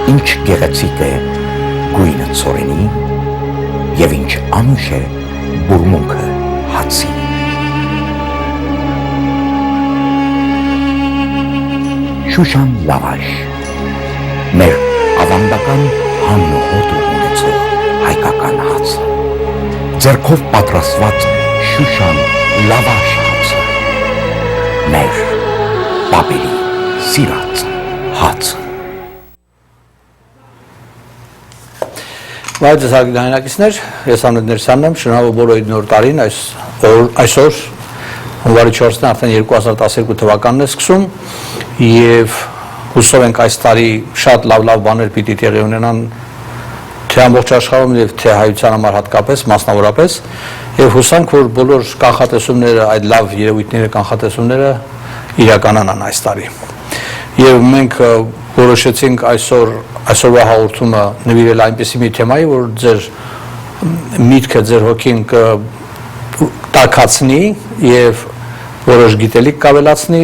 ինչ գեղեցիկ է գույնը ցորենի եւ ինչ անուշ է բուրմունքը հացի։ Շուշան լավաշ, մեր ավանդական հանն ու հոտը ունեցող հայկական հացը, ձեռքով պատրաստված շուշան լավաշ հացը, մեր պապերի սիրած հացը։ Բայց հարգելի հայրենակիցներ, ես Անուտ Ներսյանն եմ, շնորհավոր բոլորիդ նոր տարին, այսօր հունվարի 4-ն արդեն 2012 թվականն է սկսում եւ հուսով ենք այս տարի շատ լավ բաներ պիտի տեղի ունենան թե ամբողջ աշխարհում եւ թե հայության համար հատկապես, մասնավորապես եւ հուսանք, որ բոլոր կանխատեսումները, այդ լավ երևույթները, կանխատեսումները իրականանան այս տարի։ Եվ մենք որոշեցինք այսօրվա հաղորդումը նվիրել այնպիսի մի թեմայի, որ ձեր միտքը, ձեր հոգին տաքացնի եւ որոշ գիտելիք կավելացնի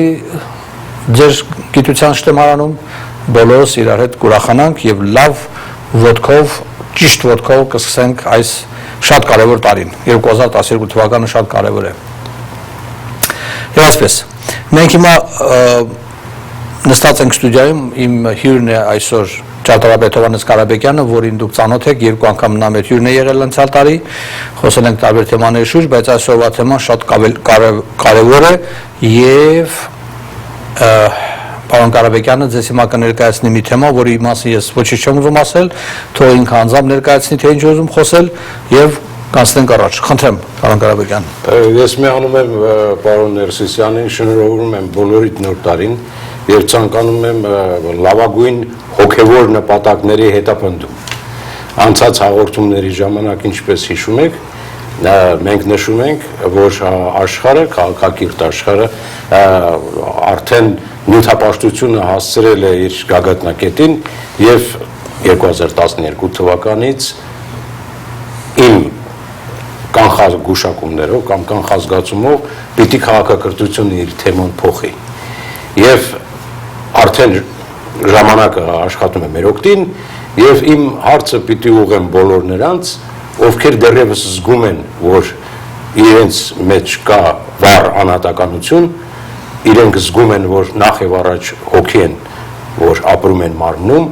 ձեր գիտության շտեմարանում, բոլորս իրար հետ կուրախանանք եւ լավ ոտքով, ճիշտ ոտքով կսկսենք այս շատ կարևոր տարին։ 2012 թվականը շատ կարևոր է։ Եվ այսպես, մենք հիմա նստած ենք ստուդիայում, իմ հյուրն է այսօր ճարտարապետ Հովհաննես Կարապետյանը, որին դուք ծանոթ եք, երկու անգամ նա մեր հյուրն է եղել անցյալ տարի, խոսել ենք տարբեր թեմաների շուրջ, բայց այսօրվա թեման շատ կարևոր է եւ պարոն Կարապետյանը ձեզ հիմա կներկայացնի մի թեմա, որի մասին ես ոչինչ չեմ ուզում ասել, թող ինքը անձամբ ներկայացնի, թե ինչ ուզում խոսել եւ կանցնենք առաջ։ Խնդրեմ, պարոն Կարապետյան։ Ես միանում եմ պարոն Ներսիսյանին, շնորհավորում եմ բոլորիդ նոր տարին եւ ցանկանում եմ լավագույն հոգեվոր նպատակների հետապնդում։ Անցած հաղորդումների ժամանակ, ինչպես հիշում եք, մենք նշում ենք, որ աշխարհը, քաղաքակիրթ աշխարհը արդեն նյութապաշտությունը հասցրել է իր գագաթնակետին եւ 2012 թվականից իմ կանխագուշակումներով կամ կանխազգացումով պիտի քաղաքակրթությունը իր թեման փոխի։ Եվ արդեն ժամանակը աշխատում է մեր օգտին եւ իմ հարցը պիտի ուղղեմ բոլոր նրանց, ովքեր դեռևս զգում են, որ իրենց մեջ կա վառ անհատականություն, իրենք զգում են, որ նախ եւ առաջ հոգի են, որ ապրում են մարմնում,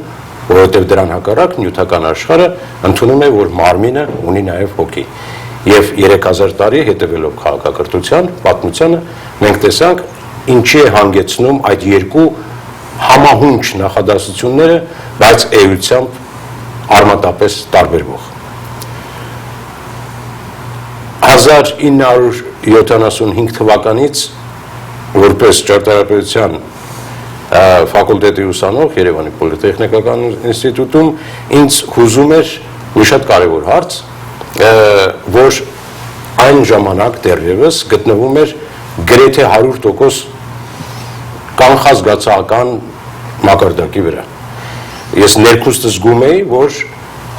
որովհետեւ դրան հակառակ նյութական աշխարհը ընդունում է, որ մարմինը ունի նաեւ հոգի։ Եվ 3000 տարի հետևելով քաղաքակրթության պատմությանը մենք տեսանք ինչի է հանգեցնում այդ երկու համահունչ նախադասությունները, բայց էությամբ արմատապես տարբերվող։ 1975 թվականից որպես ճարտարապետության ֆակուլտետի ուսանող Երևանի պոլիտեխնիկական ինստիտուտում ինձ հուզում էր մի շատ կարևոր հարց, որ այն ժամանակ դեռևս գտնվում էր գրեթե 100% կանխազգացական մակարդակի վրա։ Ես ներքուստս զգում էի, որ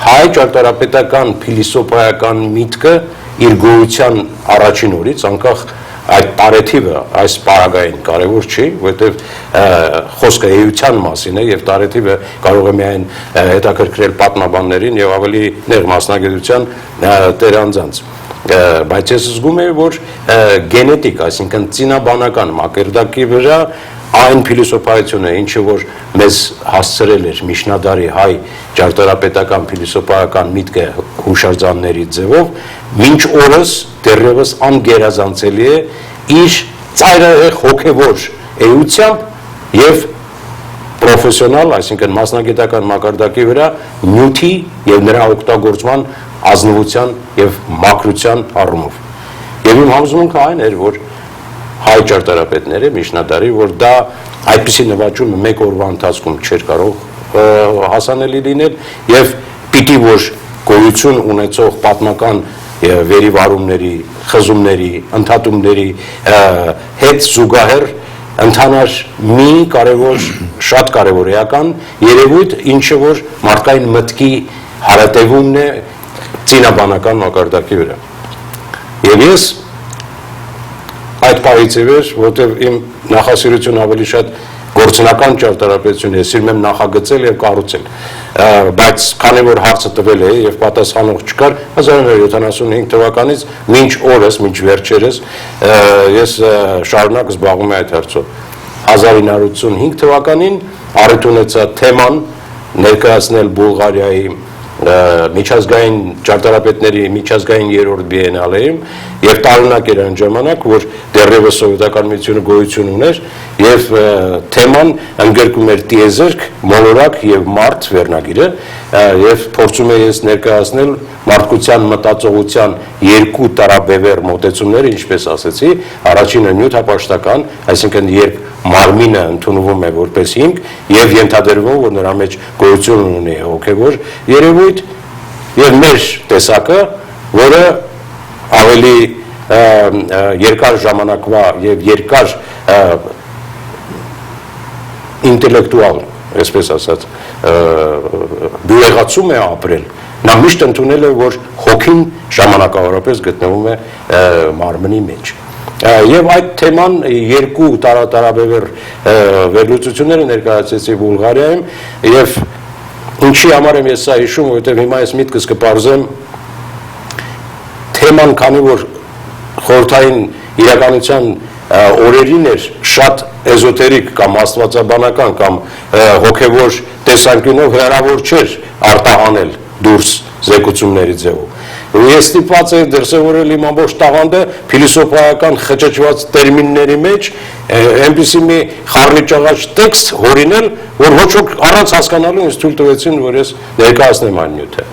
հայ ճարտարապետական փիլիսոփայական միտքը իր գոյության առաջին օրից, անկախ այդ տարեթիվը այս պարագային կարևոր չի, որովհետև խոսքը էության մասին է եւ տարեթիվը կարող է միայն հետաքրքրել պատմաբաններին եւ ավելի նեղ մասնագիտության տեր անձանց։ Բայց ես զգում եմ, որ գենետիկ, այսինքն ծինաբանական մակարդակի վրա այն փիլիսոփայությունը, ինչը որ մեզ հասցրել էր միջնադարի հայ ճարտարապետական փիլիսոփայական միտքը հուշարձանների ձևով, մինչ օրս դեռևս անգերազանցելի է իր ծայրահեղ հոգևոր էությամբ եւ պրոֆեսիոնալ, այսինքն մասնագիտական մակարդակի վրա նյութի եւ նրա օգտագործման ազնվության եւ մակրության առումով։ Եվ իմ համոզմունքը այն էր, որ հայ ճարտարապետները միջնադարի, որ դա այդպիսի նվաճումը մեկ օրվա ընթացքում չէր կարող հասանելի լինել եւ պիտի որ գոյություն ունեցող պատմական վերիվարումների, խզումների, ընդհատումների հետ զուգահեռ ընդհանար մի կարևոր, շատ կարևոր էական երևույթ, ինչը որ մարդկային մտքի հարատևումն է ծինաբանական մակարդակի վրա։ Եվ ես այդ պարից ի վեր, որտեղ իմ նախասիրությունը ավելի շատ գործնական ճարտարապետություն է սիրում եմ նախագծել եւ կառուցել, բայց քանի որ հարցը տվել է եւ պատասխանող չկար 1975 թվականից մինչ օրս, մինչ վերջերս ես շարունակ զբաղվում եմ այդ հարցով 1985 թվականին առիթ ունեցա թեման ներկայացնել Բուլղարիայի միջազգային ճարտարապետների միջազգային երրորդ բիենալեում եւ տարօրինակ էր այն ժամանակ որ դեռևս սովետական միությունը գոյություն ուներ եւ թեման ընդգրկում էր տիեզերք, մոլորակ եւ մարդ վերնագիրը եւ փորձում եմ ես ներկայացնել մարդկության մտածողության երկու տարաբևեռ մոտեցումները, ինչպես ասեցի, առաջինը նյութապաշտական, այսինքն երբ մարմինը ընդունվում է որպես հիմք եւ ենթադրվում որ նրա մեջ գոյություն ունի հոգեվոր երևույթ եւ մեր տեսակը, որը ավելի երկար ժամանակվա եւ երկար ինտելեկտուալ, այսպես ասած, բյուրեղացում է ապրել, նա միշտ ընդունել է, որ հոգին ժամանակավորապես գտնվում է մարմնի մեջ։ Եվ այդ թեման երկու տարաբևեռ վերլուծությունները ներկայացեցի Բուլղարիայում եւ ինչի համար եմ ես սա հիշում, որովհետեւ հիմա ես միտքս կպարզեմ թեման, քանի որ խորհրդային իրականության օրերին էր շատ էզոտերիկ կամ աստվածաբանական կամ հոգևոր տեսանկյունով հնարավոր չէր արտահանել դուրս զեկուցումների ձևով։ Ես ստիպված եմ դրսևորել իմ ամբողջ տաղանդը փիլիսոփայական խճճված տերմինների մեջ այնպիսի մի խառնիճաղաճ տեքստ հորինել, որ ոչ ոք առանց հասկանալու ինձ թույլ տվեցին, որ ես ներկայացնեմ այն նյութը։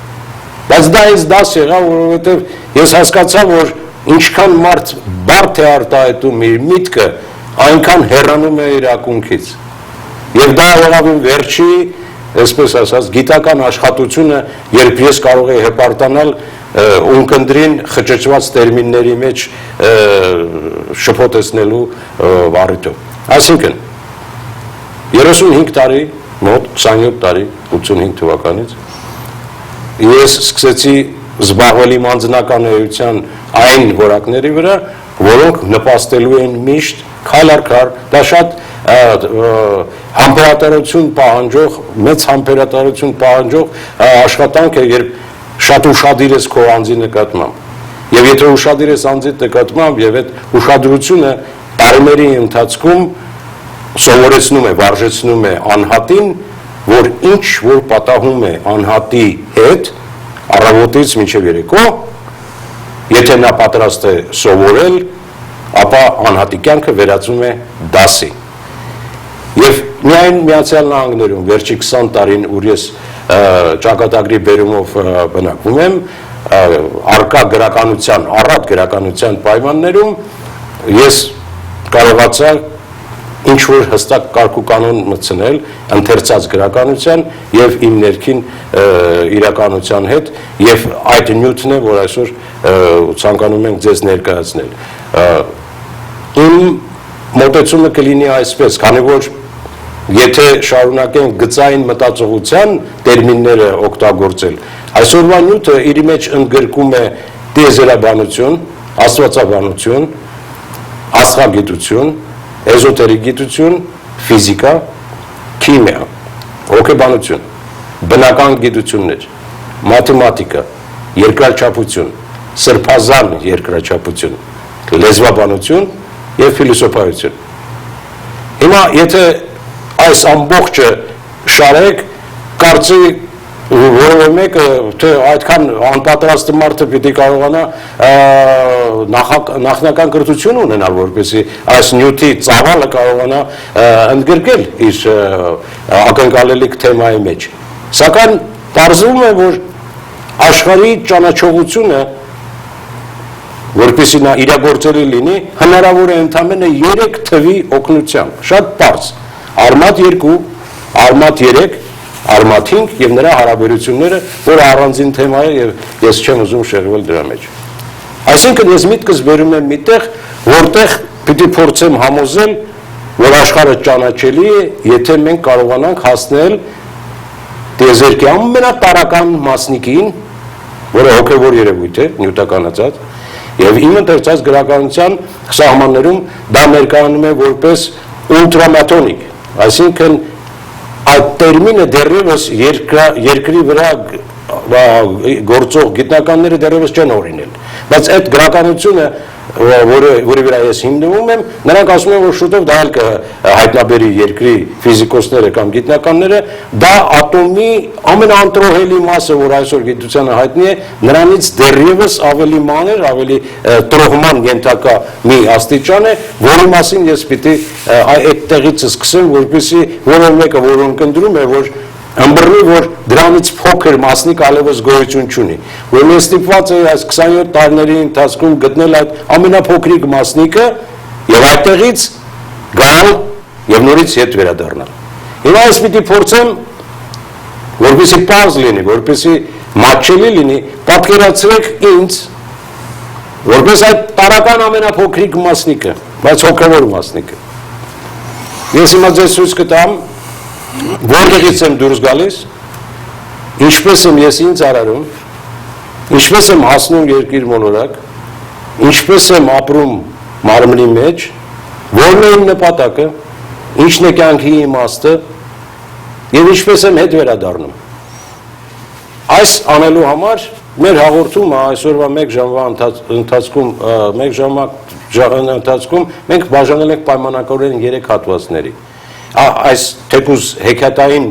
Բայց դա ինձ դաս եղավ, որովհետև ես հասկացա, որ ինչքան մարդ բարդ է արտահայտում իր միտքը, այնքան հեռանում է իր ակունքից։ Եվ դա եղավ իմ վերջի, այսպես ասած, գիտական աշխատությունը, երբ ես կարող եի հպարտանալ ունկնդրին խճճված տերմինների մեջ շփոթեցնելու առիթով։ Այսինքն 35 տարի, մոտ 27 տարի, 85 թվականից ես սկսեցի զբաղվել իմ անձնական էության այն որակների վրա, որոնք նպաստելու են միշտ քայլ առ քայլ, դա շատ համբերատարություն պահանջող, մեծ համբերատարություն պահանջող աշխատանք է, երբ շատ ուշադիր ես քո անձի նկատմամբ։ Եվ եթե ուշադիր ես անձի նկատմամբ եւ այդ ուշադրությունը տարիների ընթացքում սովորեցնում է, վարժեցնում է անհատին, որ ինչ որ պատահում է անհատի հետ առավոտից մինչև երեկո, եթե նա պատրաստ է սովորել, ապա անհատի կյանքը վերածվում է դասի։ Եվ միայն Միացյալ Նահանգներում վերջի 20 տարին, ուր ես ճակատագրի բերումով բնակվում եմ, առկա գրականության, առատ գրականության պայմաններում ես կարողացա ինչ-որ հստակ կարգուկանոն մտցնել ընթերցած գրականության և իմ ներքին իրականության հետ և այդ նյութն է, որ այսօր ցանկանում ենք ձեզ ներկայացնել։ Իմ մոտեցումը կլինի այսպես, քանի որ եթե շարունակենք գծային մտածողության տերմինները օգտագործել, այսօրվա նյութը իր մեջ ընդգրկում է տիեզերաբանություն, աստվածաբանություն, աստղագիտություն, էզոտերիկ գիտություն, ֆիզիկա, քիմիա, հոգեբանություն, բնական գիտություններ, մաթեմատիկա, երկրաչափություն, սրբազան երկրաչափություն, լեզվաբանություն եւ ֆիլիսոփայություն։ Հիմա եթե այս ամբողջը շարեք, կարծի որևէ մեկը թե այդքան անպատրաստ մարդը պիտի կարողանա նախնական կրթություն ունենալ, որպեսզի այս նյութի ծավալը կարողանա ընդգրկել իր ակնկալելիք թեմայի մեջ։ Սակայն պարզվում է, որ աշխարհի ճանաչողությունը, որպեսզի նա իրագործելի լինի, հնարավոր է ընդամենը 3 թվի օգնությամբ, շատ պարզ, արմատ 2, արմատ 3, արմատ 5 եւ նրա հարաբերությունները, որը առանձին թեմա է եւ ես չեմ ուզում շեղվել դրա մեջ։ Այսինքն ես միտքս բերում եմ միտեղ, որտեղ պիտի փորձեմ համոզել, որ աշխարհը ճանաչելի է, եթե մենք կարողանանք հասնել տիեզերքի ամենատարրական մասնիկին, որը հոգևոր երևույթ է, նյութականացած, եւ իմ ընթերցած գրականության սահմաններում դա ներկայանում է որպես ուլտրամատոնիկ, Այսինքն այդ տերմինը դեռևս երկրի վրա գործող գիտնականները դեռևս չեն օրինել, բայց այդ գրականությունը, որի վրա ես հիմնվում եմ, նրանք ասում են, որ շուտով դա էլ կհայտնաբերի երկրի ֆիզիկոսները կամ գիտնականները, դա ատոմի ամենաընտրոհելի մասը, որ այսօր գիտությանը հայտնի է, նրանից դեռևս ավելի մանր, ավելի տրոհման ենթակա մի աստիճան է, որի մասին ես պիտի այդտեղից սկսեմ, որպեսզի որևէ մեկը, որ ընկնդրում է, որ ըմբռնի, որ դրանից փոքր մասնիկ այլևս գոյություն չունի, որ ես ստիպված էի այս 27 տարիների ընթացքում գտնել այդ ամենափոքրիկ մասնիկը եւ այդտեղից գալ եւ նորից հետ վերադառնալ։ Հիմա ես պիտի փորձեմ, որպեսզի պարզ լինի, որպեսզի մատչելի լինի, պատկերացրեք ինձ, որպես այդ տարական ամենափոքրիկ մասնիկը, բայց հոգևոր մասնիկը։ Ես հիմա ձեզ ցույց կտամ որտեղից եմ դուրս գալիս, ինչպես եմ ես ինձ արարում, ինչպես եմ հասնում երկիր մոլորակ, ինչպես եմ ապրում մարմնի մեջ, որն է իմ նպատակը, ինչն է կյանքի իմաստը եւ ինչպես եմ հետ վերադառնում։ Այս անելու համար մեր հաղորդումը այսօրվա 1 ժամվա ընթացքում մենք բաժանել ենք պայմանականորեն 3 հատվածների։ Այս թեկուզ հեքիաթային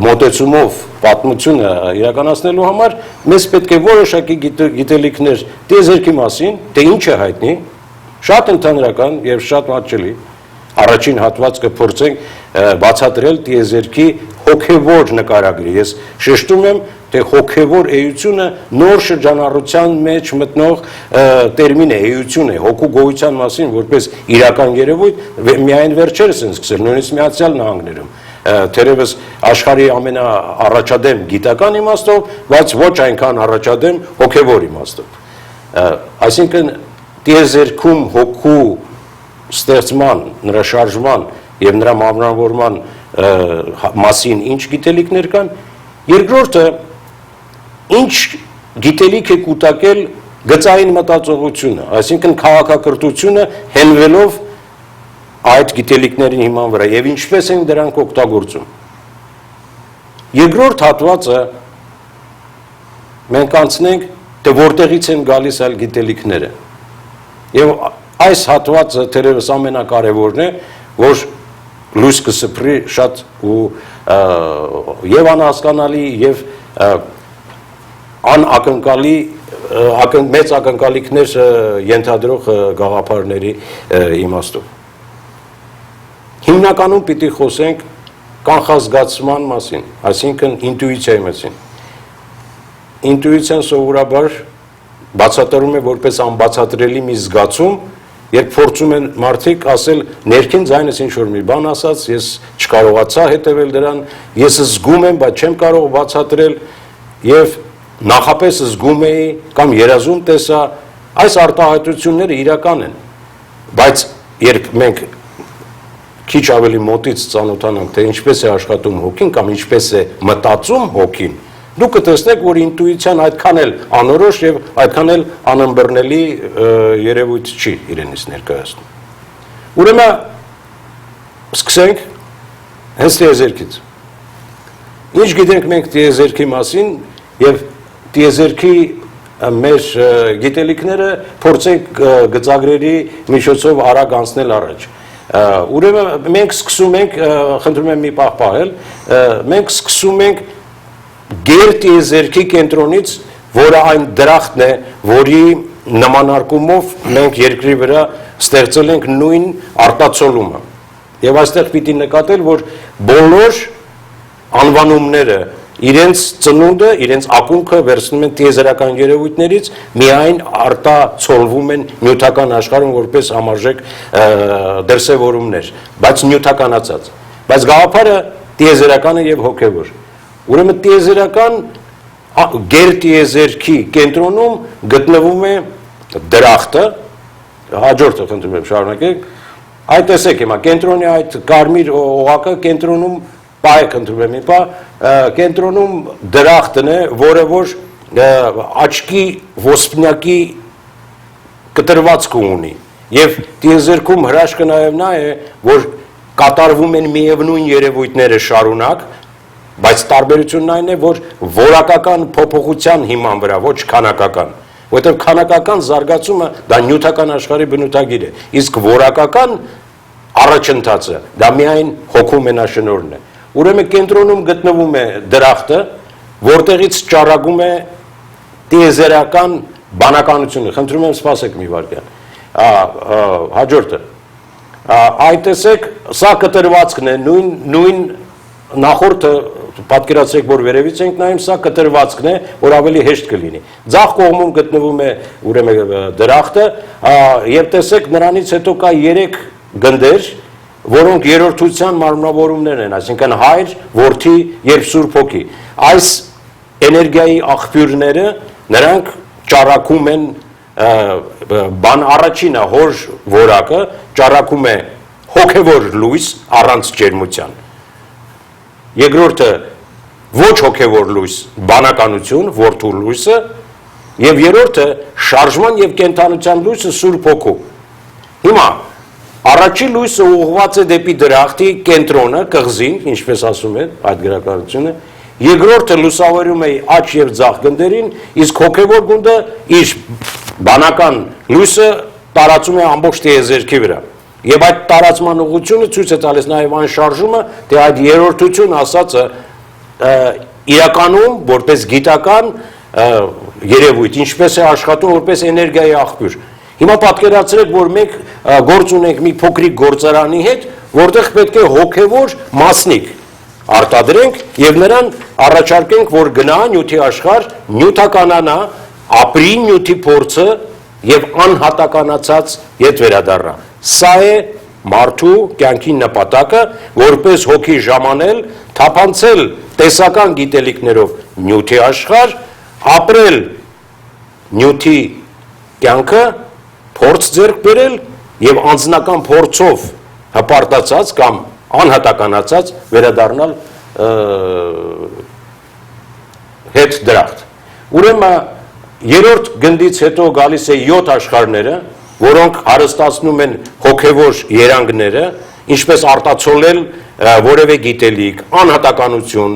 մոտեցումով պատմությունը իրականացնելու համար մեզ պետք է որոշակի գիտելիքներ տիեզերքի մասին, թե ինչ է հայտնի, շատ ընդհանրական եւ շատ մատչելի։ Առաջին հատված կփորձենք բացատրել տիեզերքի հոգևոր նկարագրի։ Ես շեշտում եմ, թե հոգևոր էությունը նոր շրջանառության մեջ մտնող տերմին է, էություն է, հոգու գոյության մասին, որպես իրական երևույթ, միայն վերջերս են սկսել, նույնիսկ Միացյալ Նահանգներում, թերևս աշխարհի ամենաառաջադեմ գիտական իմաստով, բայց ոչ այնքան առաջադեմ հոգևոր իմաստով։ Այսինքն տիեզերքում հոգու ստեղծման, նրա շարժման եւ նրա մարմնավորման մասին ինչ գիտելիքներ կան, երկրորդը ինչ գիտելիք է կուտակել գծային մտածողությունը, այսինքն քաղաքակրթությունը հենվելով այդ գիտելիքների հիման վրա եւ ինչպես են դրանք օգտագործում։ Երկրորդ հատվածը մենք անցնենք, թե որտեղից են գալիս այլ գիտելիքները։ Եվ այս հատվածը թերևս ամենակարևորն է, որ լույս կսփռի շատ ու եւ անհասկանալի եւ անակնկալի մեծ ակնկալիքներ ենթադրող գաղափարների իմաստով։ Հիմնականում պիտի խոսենք կանխազգացման մասին, այսինքն ինտուիցիայի մասին։ Ինտուիցիան սովորաբար բացատրում է որպես անբացատրելի մի զգացում, երբ փորձում են մարդիկ ասել ներքին ձայնս ինչ որ մի բան ասած, ես չկարողացա հետևել դրան, ես զգում եմ, բայց չեմ կարող բացատրել եւ նախապես զգում էի կամ երազում տեսա, այս արտահայտությունները իրական են, բայց երբ մենք քիչ ավելի մոտից ծանոթանանք, թե ինչպես է աշխատում հոգին կամ ինչպես է մտածում հոգին, դուք կտեսնեք, որ ինտուիցիան այդքան էլ անորոշ եւ այդքան էլ անըմբռնելի երևույթ չի իրենից ներկայացնում։ Ուրեմն սկսենք հենց տիեզերքից։ Ինչ գիտենք մենք տիեզերքի մասին եւ տիեզերքի մեր գիտելիքները փորձենք գծագրերի միջոցով արագ անցնել առաջ։ Ուրեմն մենք սկսում ենք, խնդրում եմ մի պահ պահել, մենք սկսում ենք գերտիեզերքի կենտրոնից, որը այն դրախտն է, որի նմանարկումով մենք երկրի վրա ստեղծել ենք նույն արտացոլումը։ Եվ այստեղ պիտի նկատել, որ բոլոր անվանումները իրենց ծնունդը, իրենց ակունքը վերցնում են տիեզերական երևույթներից, միայն արտացոլվում են նյութական աշխարհում որպես համարժեք դրսևորումներ, բայց նյութականացած։ Բայց գաղափարը տիեզերական է եւ հոգեվոր։ Ուրեմն տիեզերական գերտիեզերքի կենտրոնում գտնվում է դրախտը, հաջորդը խնդրում եմ շարունակեք, այդ տեսեք հիմա կենտրոնի այդ կարմիր օղակը կենտրոնում պայք ընդրում եմ իպա, կենտրոնում դրախտն է, որը որ աչքի ոսպնյակի կտրվածք ունի, և տիեզերքում հրաշքը նաև նա է, որ կատարվում են միևնույն երևույթները շարունակ, բայց տարբերությունն այն է, որ որակական փոփոխության հիման վրա, ոչ քանակական, որովհետև քանակական զարգացումը դա նյութական աշխարհի բնութագիր է, իսկ որակական առաջընթացը դա միայն հոգու մենաշնորհն է։ Ուրեմն կենտրոնում գտնվում է դրախտը, որտեղից ճառագում է տիեզերական բանականությունը։ Խնդրում եմ սպասեք մի վարքյան։ Հաջորդը։ Այդ տեսեք, սա կտրվածքն է, նույն նախորդը պատկերացրեք, որ վերևից ենք նայում, սա կտրվածքն է, որ ավելի հեշտ կլինի։ Ձախ կողմում գտնվում է ուրեմն դրախտը, եւ տեսեք նրանից հետո կա 3 գնդեր, որոնք երրորդության մարմնավորումներն են, այսինքն հայր, որդի եւ Սուրբ Հոգի։ Այս էներգիայի աղբյուրները նրանք ճառագում են բան առաջինը հոր որակը ճառագում է հոգևոր լույս առանց ջերմության։ Երկրորդը ոչ հոգևոր լույս, բանականություն, որդու լույսը, եւ երրորդը շարժման եւ կենթանության լույսը Սուրբ Հոգու։ Հիմա առաջին լույսը ուղղված է դեպի դրախտի կենտրոնը, կղզին, ինչպես ասում են այդ գրականությունը, երկրորդը լուսավորում է աջ եւ ձախ գնդերին, իսկ հոգևոր գունդը իր բանական լույսը տարածում է ամբողջ տիեզերքի վրա։ Եվ այդ տարածման ուղղությունը ցույց է տալիս նաև այն շարժումը, թե այդ երրորդություն ասածը իրականում որպես գիտական երևույթ, ինչպես է աշխատում որպես էներգիայի աղբյուր։ Հիմա պատկերացրեք, որ մենք գործ ունենք մի փոքրիկ գործարանի հետ, որտեղ պետք է հոգևոր մասնիկ արտադրենք եւ նրան առաջարկենք, որ գնա նյութի աշխարհ, նյութականանա, ապրի նյութի փորձը եւ անհատականացած ետ վերադառնա։ Սա է մարդու կյանքի նպատակը, որպես հոգի ժամանել, թափանցել տեսական գիտելիքներով նյութի աշխարհ, ապրել նյութի կյանքը, փորձ ձեռք բերել եւ անձնական փորձով հպարտացած կամ անհատականացած վերադառնալ հետ դրախտ։ Ուրեմն երրորդ գնդից հետո գալիս է 7 աշխարհները, որոնք հարստացնում են հոգևոր երանգները, ինչպես արտացոլել որևէ գիտելիք, անհատականություն,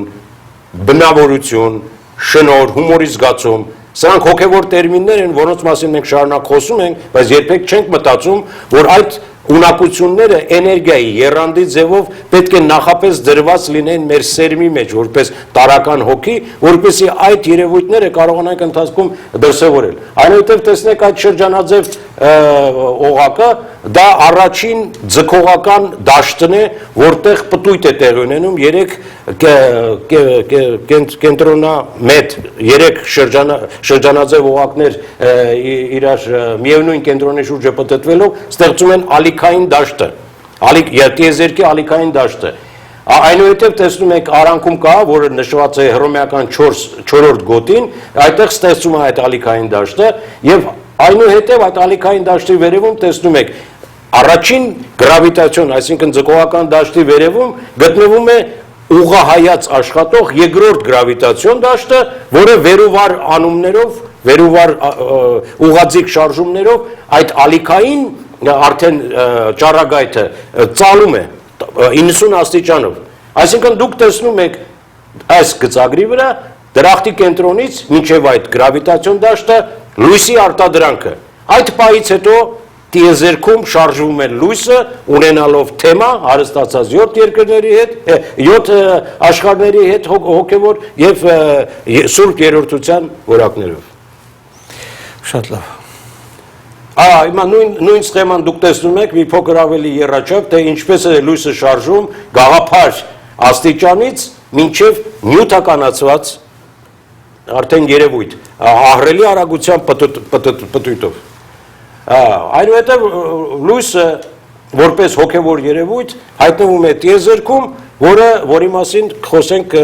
բնավորություն, շնորհ, հումորի զգացում, սրանք հոգևոր տերմիններ են, որոնց մասին մենք շարունակ խոսում ենք, բայց երբեք չենք մտածում, որ այդ ունակությունները էներգիայի եռանդի ձևով պետք է նախապես դրված լինեն մեր սերմի մեջ, որպես տարական հոգի, որպեսզի այդ երևույթները կարողանանք ընթացքում դրսևորել։ Այնուհետև տեսնեք այդ շրջանաձև օղակը, դա առաջին ձգողական դաշտն է, որտեղ պտույտ է տեղի ունենում 3 կենտրոնամետ, 3 շրջանաձև օղակներ իրար միևնույն կենտրոնի շուրջը պտտվելով ստեղծում են ալիքային դաշտը, տիեզերքի ալիքային դաշտը։ Այնուհետև տեսնում եք արանքում կա, որը նշված է հռոմեական 4-րդ գոտին, այդտեղ ստեղծում է այդ ալիքային դաշտը եւ այնուհետև այդ ալիքային դաշտի վերևում տեսնում եք առաջին գրավիտացիոն, այսինքն ձգողական դաշտի վերևում գտնվում է ուղղահայաց աշխատող երկրորդ գրավիտացիոն դաշտը, որը վերուվար անումներով, վերուվար ուղղաձիգ շարժումներով այդ ալիքային արդեն ճառագայթը ծալում է 90 աստիճանով։ Այսինքն դուք տեսնում եք այս գծագրի վրա դրախտի կենտրոնից մինչև այդ գրավիտացիոն դաշտը լույսի արտադրանքը։ Այդ պահից հետո տիեզերքում շարժվում է լույսը, ունենալով թեմա, հարստացած 7 երկրների հետ, 7 աշխարհների հետ հոգևոր եւ սուրբ երրորդության որակներով։ Շատ լավ։ Հիմա նույն սխեման դուք տեսնում եք մի փոքր ավելի եռաչափ, թե ինչպես է լույսը շարժում գաղափար աստիճանից մինչև նյութականացված արդեն երևույթ, ահռելի արագության պտույտով։ Այնուհետև լույսը որպես հոգևոր երևույթ հայտնվում է տիեզերքում, որի մասին խոսենք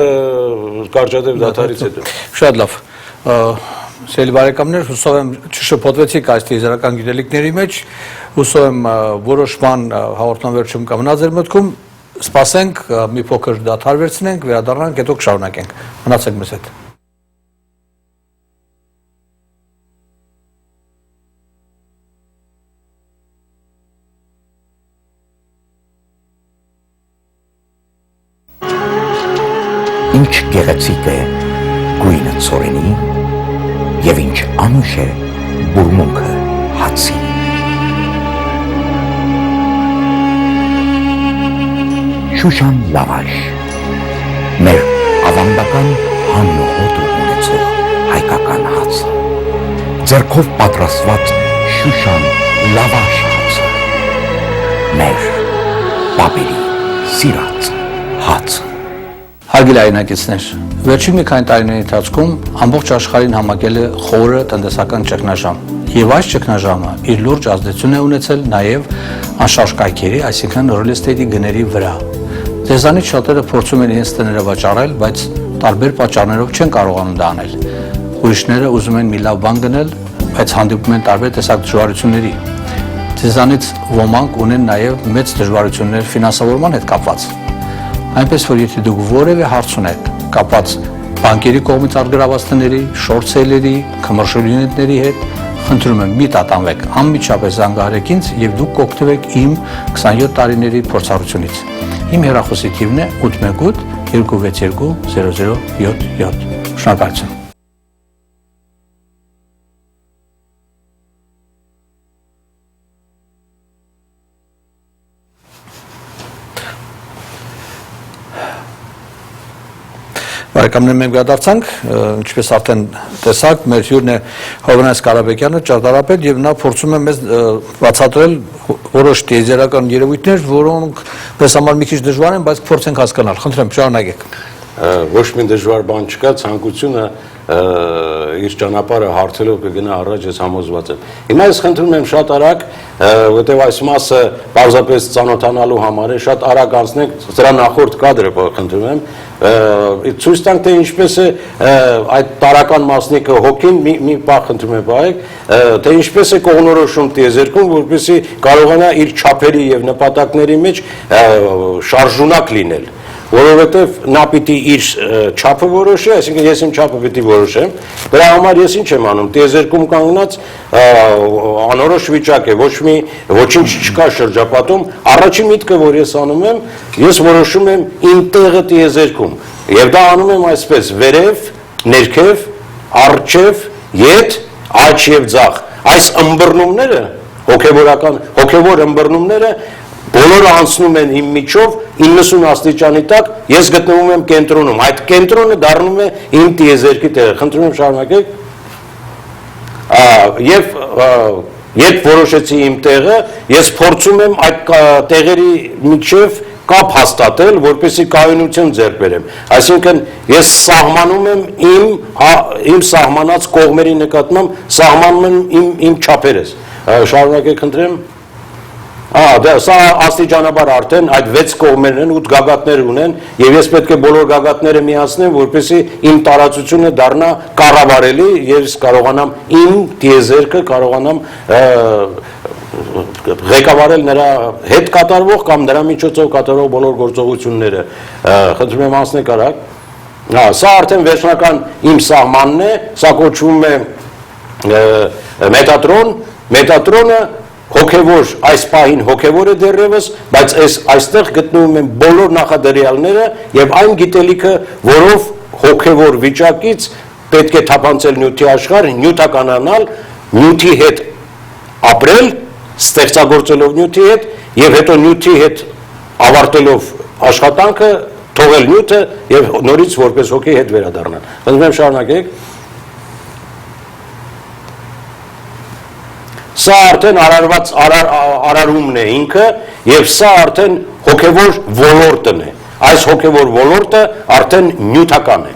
կարճատև դադարից հետո։ Շատ լավ։ Սիրելի բարեկամներ, հուսով եմ չշփոթվեցիք այս տիեզերական գիտելիքների մեջ, հուսով եմ որոշման հաղորդման վերջում կմնա ձեր մտքում, սպասենք, մի փոքր դադար վերցնենք, վերադառնանք, հետո կշարունակենք։ Մնացեք մեզ հետ։ գեղեցիկ է գույնը ցորենի եւ ինչ անուշ է բուրմունքը հացի։ Շուշան լավաշ, մեր ավանդական հանն ու հոտը ունեցող հայկական հացը, ձեռքով պատրաստված շուշան լավաշ հացը, մեր պապերի սիրած հացը։ Հարգելի այնակիցներ, վերջին մի քանի տարիների ընթացքում ամբողջ աշխարհին համակել է խորը տնտեսական ճգնաժամ, եւ այս ճգնաժամը իր լուրջ ազդեցություն է ունեցել նաեւ անշարժ կայքերի, այսինքն real estate-ի գների վրա։ Ձեզանից շատերը փորձում են իրենց տները վաճառել, բայց տարբեր պատճառներով չեն կարողանում դա անել։ Ուրիշները ուզում են մի լավ բան գնել, բայց հանդիպում են տարբեր տեսակ դժվարությունների։ Ձեզանից ոմանք ունեն նաեւ մեծ դժվարություններ ֆինանսավորման հետ կապված։ Այնպես որ եթե դուք որևէ հարց ունեք կապված բանկերի կողմից արգելված տների, շորթ սեյլերի, commercial unit-ների հետ, խնդրում եմ մի տատանվեք, անմիջապես զանգահարեք ինձ եւ դուք կօգտվեք իմ 27 տարիների փորձառությունից։ Իմ հեռախոսի թիվն է 818 262 0077։ Շնորհակալություն։ Բարեկամներ, մենք վերադարձանք, ինչպես արդեն տեսաք, մեր հյուրն է Հովհաննես Կարապետյանը, ճարտարապետ, եւ նա փորձում է մեզ բացատրել որոշ տիեզերական երևույթներ, որոնք մեզ համար մի քիչ դժվար են, բայց փորձենք հասկանալ։ Խնդրեմ, շարունակեք։ Ոչ մի դժվար բան չկա, ցանկությունը իր ճանապարհը հարթելով կգնա առաջ, ես համոզված եմ։ Հիմա ես խնդրում եմ շատ արագ, որտեղ այս մասը պարզապես ծանոթանալու համար է, շատ արագ անցնենք դրա նախորդ կադրը, խնդրում եմ, ցույց տանք թե ինչպես է այդ տարական մասնիկը հոգին մի բան խնդրում եմ բայեք, թե ինչպես է կողմնորոշում տիեզերքում, որպեսզի կարողանա իր չափերի եւ նպատակների մեջ շարժունակ լինել։ Որովհետև նա պիտի իր չափը որոշի, այսինքն ես իմ չափը պիտի որոշեմ, դրա համար ես ինչ եմ անում, տիեզերքում կանգնած անորոշ վիճակ է, ոչինչ չկա շրջապատում, առաջին միտքը, որ ես անում եմ, ես որոշում եմ իմ տեղը տիեզերքում, եւ դա անում եմ այսպես, վերև, ներքև, առջև, ետ, աջ եւ ձախ, այս ըմբռնումները, հոգեվոր ըմբռնումները բոլորը անցնում են իմ միջով 90 աստիճանի տակ, ես գտնվում եմ կենտրոնում, այդ կենտրոնը դառնում է իմ տիեզերքի տեղը, խնդրում եմ շարունակեք, եւ երբ որոշեցի իմ տեղը, ես փորձում եմ այդ տեղերի միջև կապ հաստատել, որպեսզի կայունություն ձեռք բերեմ, այսինքն ես սահմանում եմ իմ սահմանած կողմերի նկատմամբ, սահմանում եմ իմ չափերս, շարունակեք խնդրեմ, սա աստիճանաբար արդեն այդ 6 կողմերն են, 8 գագաթներ ունեն եւ ես պետք է բոլոր գագաթները միացնեմ, որպեսզի իմ տարածությունը դառնա կառավարելի, ես կարողանամ իմ տիեզերքը կարողանամ ղեկավարել նրա հետ կատարվող կամ նրա միջոցով կատարվող բոլոր գործողությունները։ Խնդրում եմ անցնեք արագ։ Սա արդեն վերջնական իմ սահմանն է, սա կոչվում է Մետատրոնը հոգևոր, այս պահին հոգևոր է դեռևս, բայց այստեղ գտնվում են բոլոր նախադրյալները եւ այն գիտելիքը, որով հոգևոր վիճակից պետք է թափանցել նյութի աշխարհ, նյութականանալ, նյութի հետ ապրել, ստեղծագործելով նյութի հետ եւ հետո նյութի հետ ավարտելով աշխատանքը, թողել նյութը եւ նորից որպես հոգի հետ վերադառնալ։ Խնդրում եմ շարունակեք։ Սա արդեն արարումն է ինքը եւ սա արդեն հոգևոր ոլորտն է։ Այս հոգևոր ոլորտը արդեն նյութական է։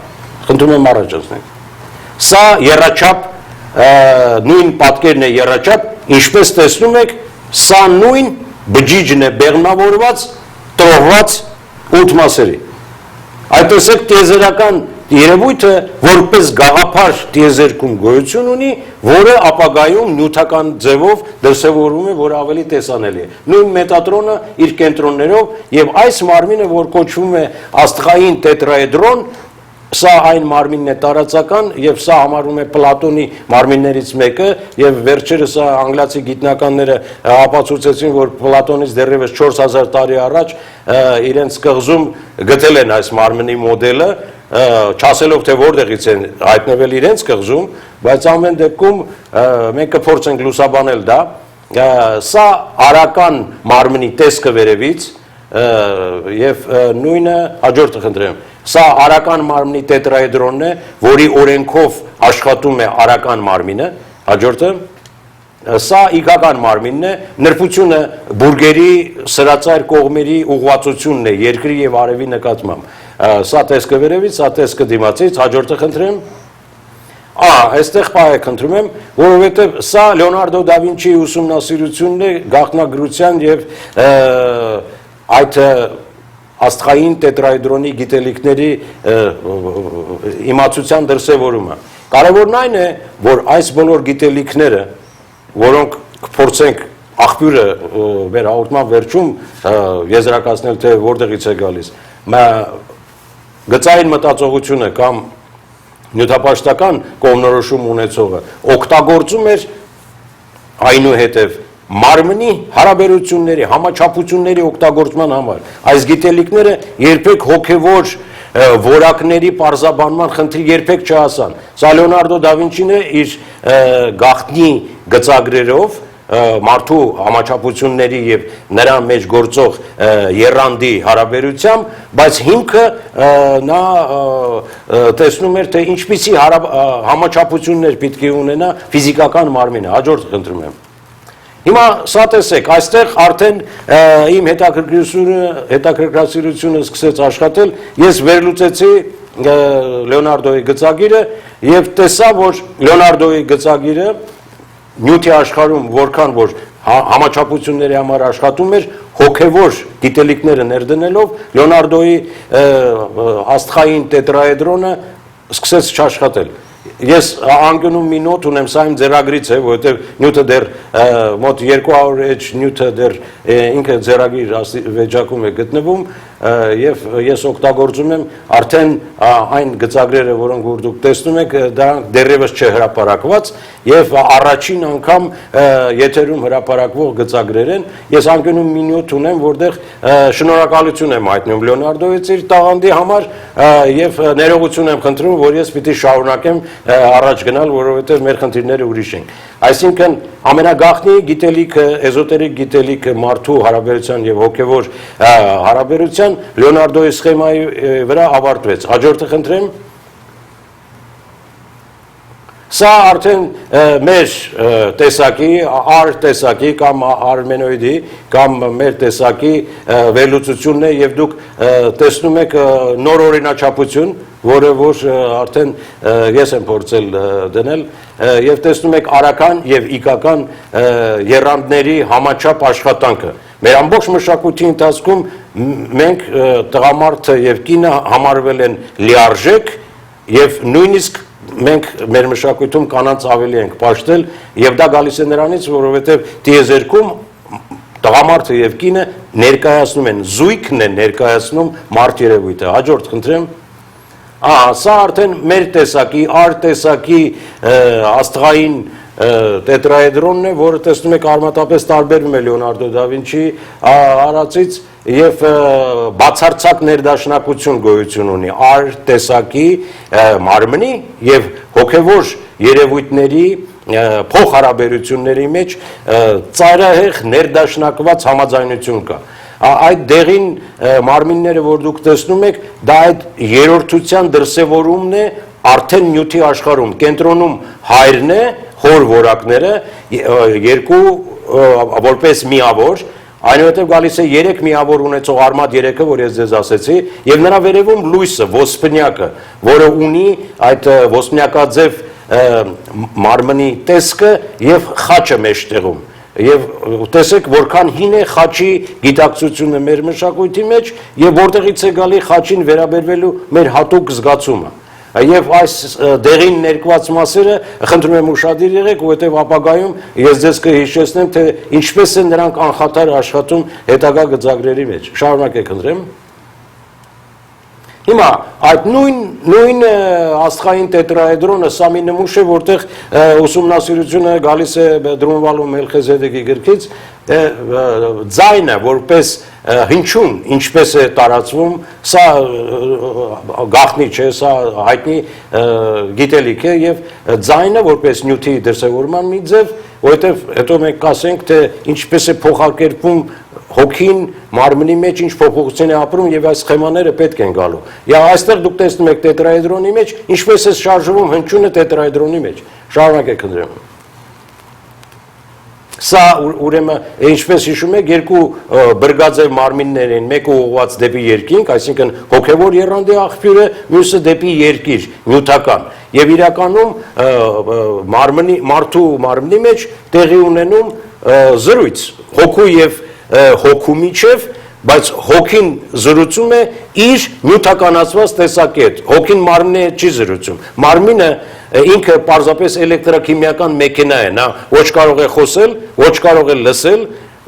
Խնդրում եմ առաջ անցնենք։ Սա եռաչափ նույն պատկերն է եռաչափ, ինչպես տեսնում եք, սա նույն բջիջն է բեղմնավորված, տրոհված 8 մասերի։ Այդպես է տիեզերական երևույթը որպես գաղափար տիեզերքում գոյություն ունի, որը ապագայում նյութական ձևով դրսևորվում է, որ ավելի տեսանելի է։ Նույն Մետատրոնը իր կենտրոններով եւ այս մարմինը, որ կոչվում է աստղային տետրաեդրոն, սա այն մարմինն է տարածական եւ սա համարվում է Պլատոնի մարմիններից մեկը եւ վերջերս անգլիացի գիտնականները ապացուցեցին, որ Պլատոնից դեռևս 4000 տարի առաջ իրենց կղզում գտել են այս մարմնի մոդելը չասելով թե որտեղից են հայտնվել իրենց կղզում, բայց ամեն դեպքում մենք կփորձենք լուսաբանել դա, սա արական մարմնի տեսքը վերևից եւ նույնը հաջորդը խնդրեմ, սա արական մարմնի տետրաեդրոնն է, որի օրենքով աշխատում է արական մարմինը, հաջորդը սա իգական մարմինն է, նրբությունը բուրգերի սրածայր կողմերի ուղղվածությունն է երկրի եւ արևի նկատմամբ, սա տեսքը վերևից, սա տեսքը դիմացից, հաջորդը խնդրեմ, այստեղ պահ եք խնդրում եմ, որովհետև սա Լեոնարդո դա Վինչիի ուսումնասիրությունն է գաղտնագրության եւ այդ աստղային տետրաեդրոնի գիտելիքների իմացության դրսևորումը։ Կարևորն այն է, որ այս բոլոր գիտելիքները, որոնք կփորձենք աղբյուրը մեր հաղորդման վերջում եզրակացնել, թե որտեղից է գալիս, գծային մտածողությունը կամ նյութապաշտական կողմնորոշում ունեցողը օգտագործում էր այնուհետև մարմնի հարաբերությունների, համաչափությունների օգտագործման համար։ Այս գիտելիքները երբեք հոգևոր որակների պարզաբանման խնդրի երբեք չհասան։ Սա Լեոնարդո դա Վինչին է իր գաղտնի գծագրերով մարդու համաչափությունների եւ նրա մեջ գործող եռանդի հարաբերությամբ, բայց հիմքը նա տեսնում էր, թե ինչպիսի համաչափություններ պետք է ունենա ֆիզիկական մարմինը։ Հաջորդ խնդրում եմ։ Հիմա սա տեսեք, այստեղ արդեն իմ հետաքրքրասիրությունը սկսեց աշխատել, ես վերլուծեցի Լեոնարդոյի գծագիրը եւ տեսա, որ Լեոնարդոյի գծագիրը նյութի աշխարհում որքան որ համաչափությունների համար աշխատում էր, հոգևոր գիտելիքները ներդնելով, Լեոնարդոյի աստղային տետրաեդրոնը սկսեց չաշխատել։ Ես անկյունում մի նոտ ունեմ, սա իմ ձեռագրից է, որովհետև նյութը դեռ մոտ 200 էջ նյութը դեռ ինքը ձեռագիր վեճակում է գտնվում եւ ես օգտագործում եմ արդեն այն գծագրերը, որոնք որ դուք տեսնում եք, դրանք դեռևս չհրապարակված եւ առաջին անգամ եթերում հրապարակվող գծագրեր են։ Ես անկյունում մի նոտ ունեմ, որտեղ շնորհակալություն եմ հայտնում Լեոնարդոյից իր տաղանդի համար եւ ներողություն եմ խնդրում, որ ես պիտի շարունակեմ առաջ գնալ, որովհետև մեր խնդիրները ուրիշ են։ Այսինքն ամենագաղտնի գիտելիքը, էզոտերիկ գիտելիքը մարդու հարաբերության եւ հոգեվոր հարաբերության Լեոնարդոյի սխեմայի վրա ավարտվեց։ Հաջորդը խնդրեմ։ Սա արդեն մեր տեսակի, R տեսակի կամ արմենոիդի կամ մեր տեսակի վերլուծությունն է եւ դուք տեսնում եք նոր օրինաչափություն, որը որ արդեն ես եմ փորձել դնել եւ տեսնում եք արական եւ իգական եռանդների համաչափ աշխատանքը։ Մեր ամբողջ մշակույթի ընթացքում մենք տղամարդը եւ կինը համարվել են լիարժեք եւ նույնիսկ մենք մեր մշակույթում կանանց ավելի ենք պաշտել եւ դա գալիս է նրանից, որովհետեւ տիեզերքում տղամարդը եւ կինը ներկայացնում են, զույգն է ներկայացնում մարդ երևույթը։ Հաջորդ խնդրեմ։ Սա արդեն մեր տեսակի, R տեսակի աստղային տետրաեդրոնն է, որը տեսնում եք արմատապես տարբերվում է Լեոնարդո դա Վինչիի արածից եւ բացարձակ ներդաշնակություն գոյություն ունի R տեսակի մարմնի եւ հոգեվոր երևույթների փոխհարաբերությունների մեջ ծայրահեղ ներդաշնակված համաձայնություն կա։ Այդ դեղին մարմինները, որ դուք տեսնում եք, դա այդ երրորդության դրսևորումն է արդեն նյութի աշխարհում, կենտրոնում հայրն է, հոր որակները, երկու որպես միավոր, այնուհետև գալիս է 3 միավոր ունեցող արմատ 3-ը, որ ես ձեզ ասեցի, եւ նրա վերևում լույսը, ոսպնյակը, որը ունի այդ ոսպնյակաձև մարմնի տեսքը եւ խաչը մեջտեղում։ Եվ տեսեք որքան հին է խաչի գիտակցությունը մեր մշակույթի մեջ եւ որտեղից է գալի խաչին վերաբերվելու մեր հատուկ զգացումը։ Եվ այս դեղին ներկված մասերը խնդրում եմ ուշադիր եղեք, որովհետև ապագայում ես ձեզ կհիշեցնեմ, թե ինչպես են նրանք անխաթար աշխատում հետագա գծագրերի մեջ։ Շարունակեք խնդրեմ։ Հիմա այդ նույն աստղային տետրաեդրոնը սա մի նմուշ է, որտեղ ուսումնասիրությունը գալիս է Դրունվալու Մելխիզեդեկի գրքից ձայնը որպես հնչյուն ինչպես է տարածվում, սա գաղտնի չէ, սա հայտնի գիտելիք է եւ ձայնը որպես նյութի դրսևորման մի ձև, որովհետեւ հետո մենք կասենք, թե ինչպես է փոխակերպվում հոգին մարմնի մեջ ինչ փոփոխություն է ապրում եւ այս սխեմաները պետք են գալու։ Եվ այստեղ դուք տեսնում եք տետրաեդրոնի մեջ ինչպես է շարժվում հնչյունը տետրաեդրոնի մեջ։ Շարունակեք խնդրեմ։ Սա ուրեմն ինչպես հիշում եք երկու բրգաձև մարմիններ են, մեկը ուղղված դեպի երկինք, այսինքն հոգևոր եռանդի աղբյուրը, մյուսը դեպի երկիր, նյութական։ Եվ իրականում մարդու մարմնի մեջ տեղի ունենում զրույց հոգու եւ հոգու միջև, բայց հոգին զրուցում է իր նյութականացված տեսակետ, հոգին մարմնի հետ չի զրուցում, մարմինը ինքը պարզապես էլեկտրաքիմիական մեքենա է, նա ոչ կարող է խոսել, ոչ կարող է լսել,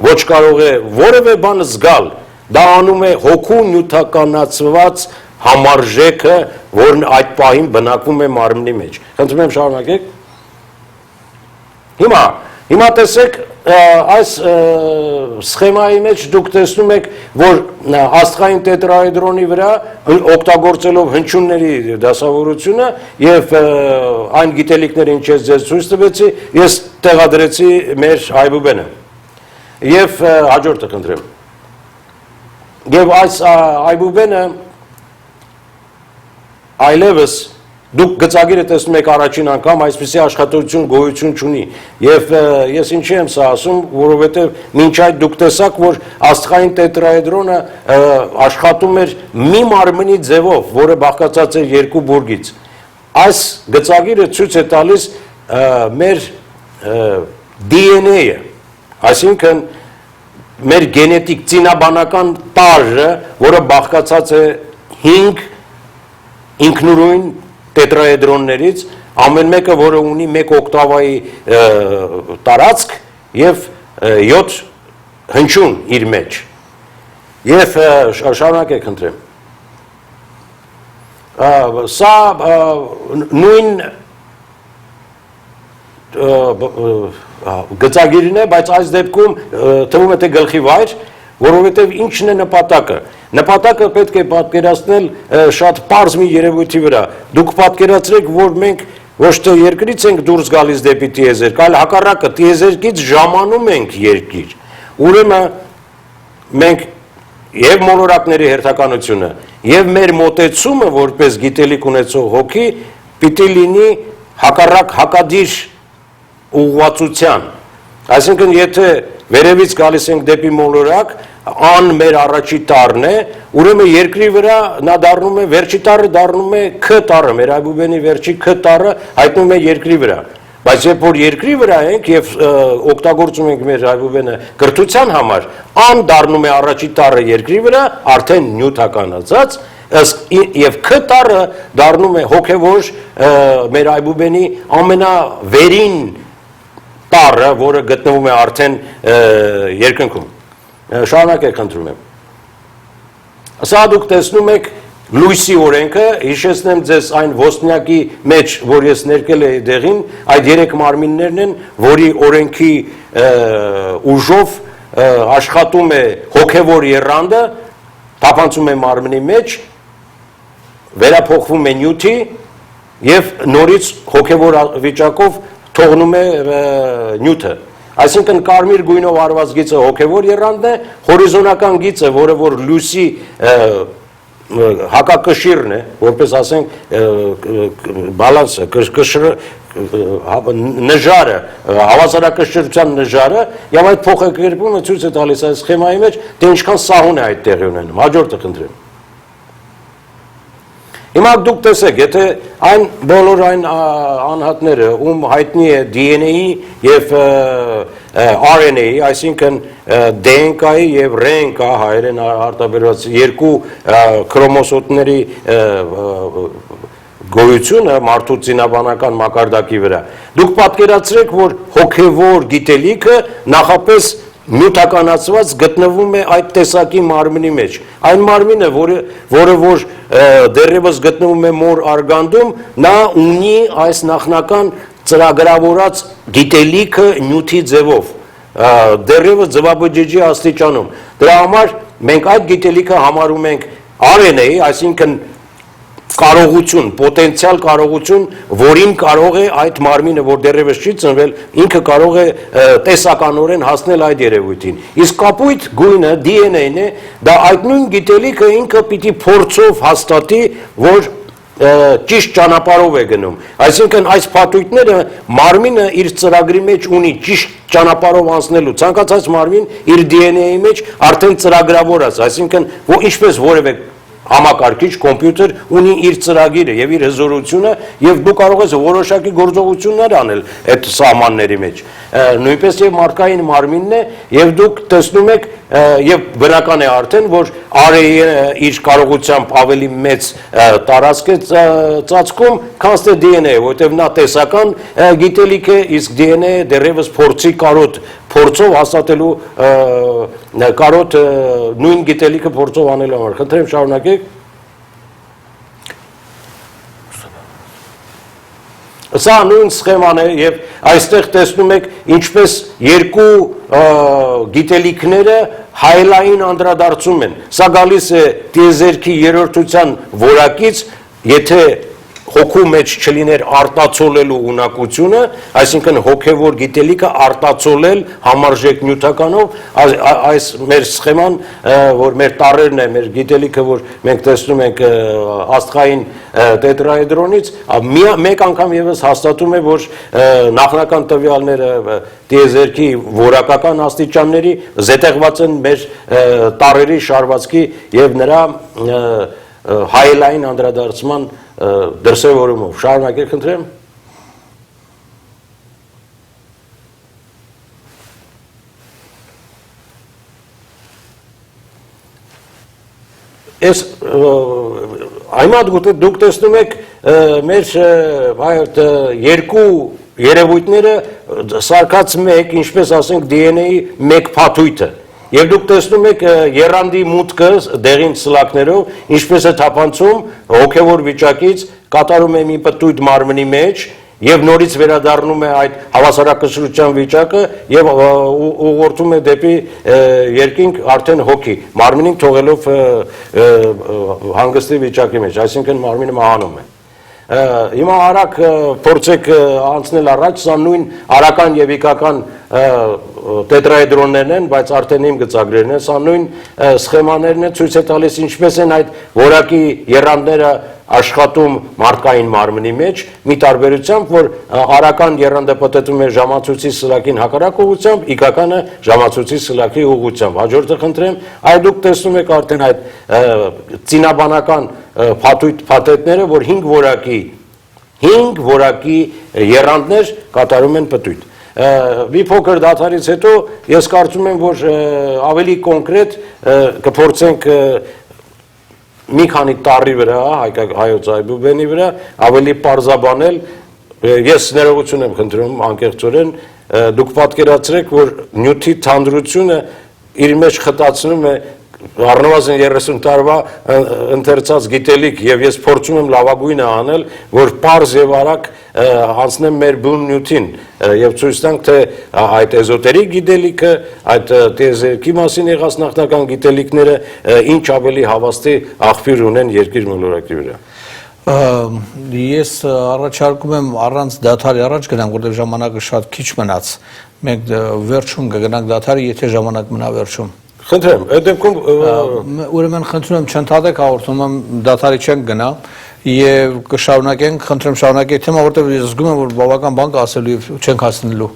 ոչ կարող է որևէ բան զգալ, դա անում է հոգու նյութականացված համարժեքը, որն այդ պահին բնակվում է մարմնի մեջ։ Խնդրում եմ շարունակեք։ Հիմա տեսեք այս սխեմայի մեջ դուք տեսնում եք, որ աստղային տետրաեդրոնի վրա օգտագործելով հնչյունների դասավորությունը եւ այն գիտելիքները ինչ ես ձեզ ցույց տվեցի, ես տեղադրեցի մեր այբուբենը։ Եվ հաջորդը խնդրեմ։ Եվ այս այբուբենը այլևս դուք գծագիրը տեսնում եք առաջին անգամ այսպիսի աշխատություն գոյություն չունի եւ ես ինչի եմ սա ասում, որովհետեւ մինչ այդ դուք տեսաք, որ աստղային տետրաեդրոնը աշխատում էր մի մարմնի ձևով, որը բաղկացած էր երկու բուրգից։ Այս գծագիրը ցույց է տալիս մեր DNA-ը, այսինքն մեր գենետիկ ծինաբանական տարրը, որը բաղկացած է 5 ինքնուրույն տետրաեդրոններից, ամեն մեկը, որը ունի 1 օկտավայի տարածք եւ 7 հնչյուն իր մեջ։ Եվ շարունակեք խնդրեմ։ Սա նույն գծագիրն է, բայց այս դեպքում թվում է թե գլխի վայր, որովհետև ինչն է նպատակը։ Նպատակը պետք է պատկերացնել շատ պարզ մի երևույթի վրա։ Դուք պատկերացրեք, որ մենք ոչ թե երկրից ենք դուրս գալիս դեպի տիեզերք, այլ հակառակը տիեզերքից ժամանում ենք երկիր։ Ուրեմն մենք եւ մոլորակների հերթականությունը եւ մեր մոտեցումը որպես գիտելիք ունեցող հոգի պիտի լինի հակառակ հակադիր ուղղվածության։ Այսինքն եթե վերևից գալիս ենք դեպի մոլորակ, ան մեր առաջի տառն է, ուրեմն երկրի վրա նա դառնում է, վերջի տառը դառնում է K տառը, մեր այբուբենի վերջի K տառը հայտնվում է երկրի վրա։ Բայց երբ որ երկրի վրա ենք եւ օգտագործում ենք մեր այբուբենը կրթության համար, ան դառնում է առաջի տառը երկրի վրա, արդեն նյութականացած, եւ K տառը դառնում է հոգեվոր մեր այբուբենի ամենավերին տառը, որը գտնվում է արդեն երկնքում։ Շարունակեք խնդրում եմ։ Սա դուք տեսնում եք լույսի օրենքը, հիշեցնեմ ձեզ այն ոսպնյակի մեջ, որ ես ներկել էի դեղին, այդ 3 մարմիններն են, որի օրենքի ուժով աշխատում է հոգևոր եռանդը, թափանցում է մարմնի մեջ, վերափոխվում է նյութի եւ նորից հոգևոր վիճակով թողնում է նյութը։ Այսինքն կարմիր գույնով արված գիծը հոգևոր եռանդն է, հորիզոնական գիծը, որը որ լույսի հակակշիռն է, որպես ասենք բալանսը, նժարը, հավասարակշռության նժարը, եւ այդ փոխակերպումը ցույց է տալիս այս սխեմայի մեջ, թե ինչքան սահուն է այդ տեղի ունենում։ Հաջորդը խնդրեմ։ Հիմա դուք տեսեք, եթե այն բոլոր այն անհատները, ում հայտնի է DNA-ի եւ RNA-ի, այսինքն DNK-ի եւ RNK հայերեն արտաբերված երկու քրոմոսոմների գոյությունը մարդու ծինաբանական մակարդակի վրա։ Դուք պատկերացրեք, որ հոգևոր գիտելիքը նախապես նյութականացված գտնվում է այդ տեսակի մարմնի մեջ։ Այն մարմինը, որը որ դեռևս գտնվում է մոր արգանդում, նա ունի այս նախնական ծրագրավորած գիտելիքը նյութի ձևով։ դեռևս ձվաբջիջի աստիճանում։ Դրա համար մենք այդ գիտելիքը համարում ենք RNA, այսինքն կարողություն, պոտենցիալ կարողություն, որին կարող է այդ մարմինը, որ դեռևս չի ծնվել, ինքը կարող է տեսականորեն հասնել այդ երևույթին։ Իսկ կապույտ գույնը DNA-ն է, դա այդ նույն գիտելիքը ինքը պիտի փորձով հաստատի, որ ճիշտ ճանապարհով է գնում։ Այսինքն այս փաթույթները մարմինը իր ծրագրի մեջ ունի ճիշտ ճանապարհով անցնելու։ Ցանկացած մարմին իր DNA-ի մեջ արդեն ծրագրավորած, այսինքն ինչպես որևէ համակարգիչ կոմպյուտեր ունի իր ծրագիրը եւ իր հզորությունը եւ դու կարող ես որոշակի գործողություններ անել այդ սահմանների մեջ նույնպես եւ մարդկային մարմինն է եւ դուք տեսնում եք եւ բնական է արդեն որ RNA-ը իր կարողությամբ ավելի մեծ տարածք է ծածկում քան թե DNA-ը որովհետեւ նա տեսական գիտելիք է իսկ DNA-ը դեռևս փորձի կարոտ փորձով հաստատելու կարոտ նույն գիտելիքը փորձով անելու համար խնդրեմ շարունակեք Սա նույն սխեման է եւ այստեղ տեսնում եք ինչպես երկու գիտելիքները հայելային անդրադարձում են սա գալիս է տիեզերքի երրորդության որակից եթե հոգու մեջ չլիներ արտացոլելու ունակությունը, այսինքն հոգևոր գիտելիքը արտացոլել համարժեք նյութականով, այս մեր սխեման, որ մեր տառերն է, մեր գիտելիքը, որ մենք տեսնում ենք աստղային տետրաեդրոնից, մեկ անգամ եւս հաստատում է, որ նախնական տվյալները տիեզերքի որակական աստիճանների զետեղված են մեր տառերի շարվածքի եւ նրա հայելային անդրադարձման դրսևորումով շարունակեք խնդրեմ Ես այմատ դուք տեսնում եք մեր երկու երևույթները սարքած մեկ ինչպես ասենք DNA-ի մեկ փաթույթը Եվ դուք տեսնում եք եռանդի մուտքը դեղին սլակներով, ինչպես է թափանցում հոգևոր վիճակից, կատարում է մի պտույտ մարմնի մեջ եւ նորից վերադառնում է այդ հավասարակշռության վիճակը եւ ուղղորդում է դեպի երկինք արդեն հոգի, մարմնին թողելով հանգստի վիճակի մեջ, այսինքն մարմինը մահանում է Հիմա արագ փորձեք անցնել առաջ, սա նույն արական եւ իգական տետրաեդրոններն են, բայց արդեն իմ գծագրերն են, սա նույն սխեմաներն են, ցույց է տալիս ինչպես են այդ որակի եռանդները աշխատում մարդկային մարմնի մեջ, մի տարբերությամբ, որ արական եռանդը պատտվում է ժամացույցի սլակին հակառակ ուղղությամբ, իգականը ժամացույցի սլակի ուղղությամբ։ Հաջորդը խնդրեմ, այ դուք տեսնում եք արդեն այդ ծինաբանական փաթեթները, որ 5 որակի եռանդներ կատարում են պտույտ։ Մի փոքր դադարից հետո ես կարծում եմ, որ ավելի կոնկրետ կփորձենք մի քանի տառի վրա, հայոց այբուբենի վրա, ավելի պարզաբանել, ես ներողություն եմ խնդրում անկեղծորեն, դուք պատկերացրեք, որ նյութի թանձրությունը իր մեջ խտացնում է առնվազն 30 տարվա ընթերցած գիտելիք եւ ես փորձում եմ լավագույնը անել, որ պարզ եւ արագ հանձնեմ մեր բուն նյութին եւ ցույց տանք թե այդ էզոտերիկ գիտելիքը, այդ տիեզերքի մասին եղած նախնական գիտելիքները ինչ ավելի հավաստի աղբյուր ունեն երկիր մոլորակի վրա։ Ես առաջարկում եմ առանց դադարի առաջ գնանք, որտեղ ժամանակը շատ քիչ մնաց։ Մենք վերջում կգնանք դադարի, եթե ժամանակ մնա վերջում։ Խնդրեմ, այդ դեպքում ուրեմն խնդրում եմ չընդհատեք հաղորդումը դադարի չենք գնա եւ կշարունակենք խնդրեմ շարունակեք թեմա որտեղ ես զգում եմ որ բավական բան կասելու եւ չենք հասնելու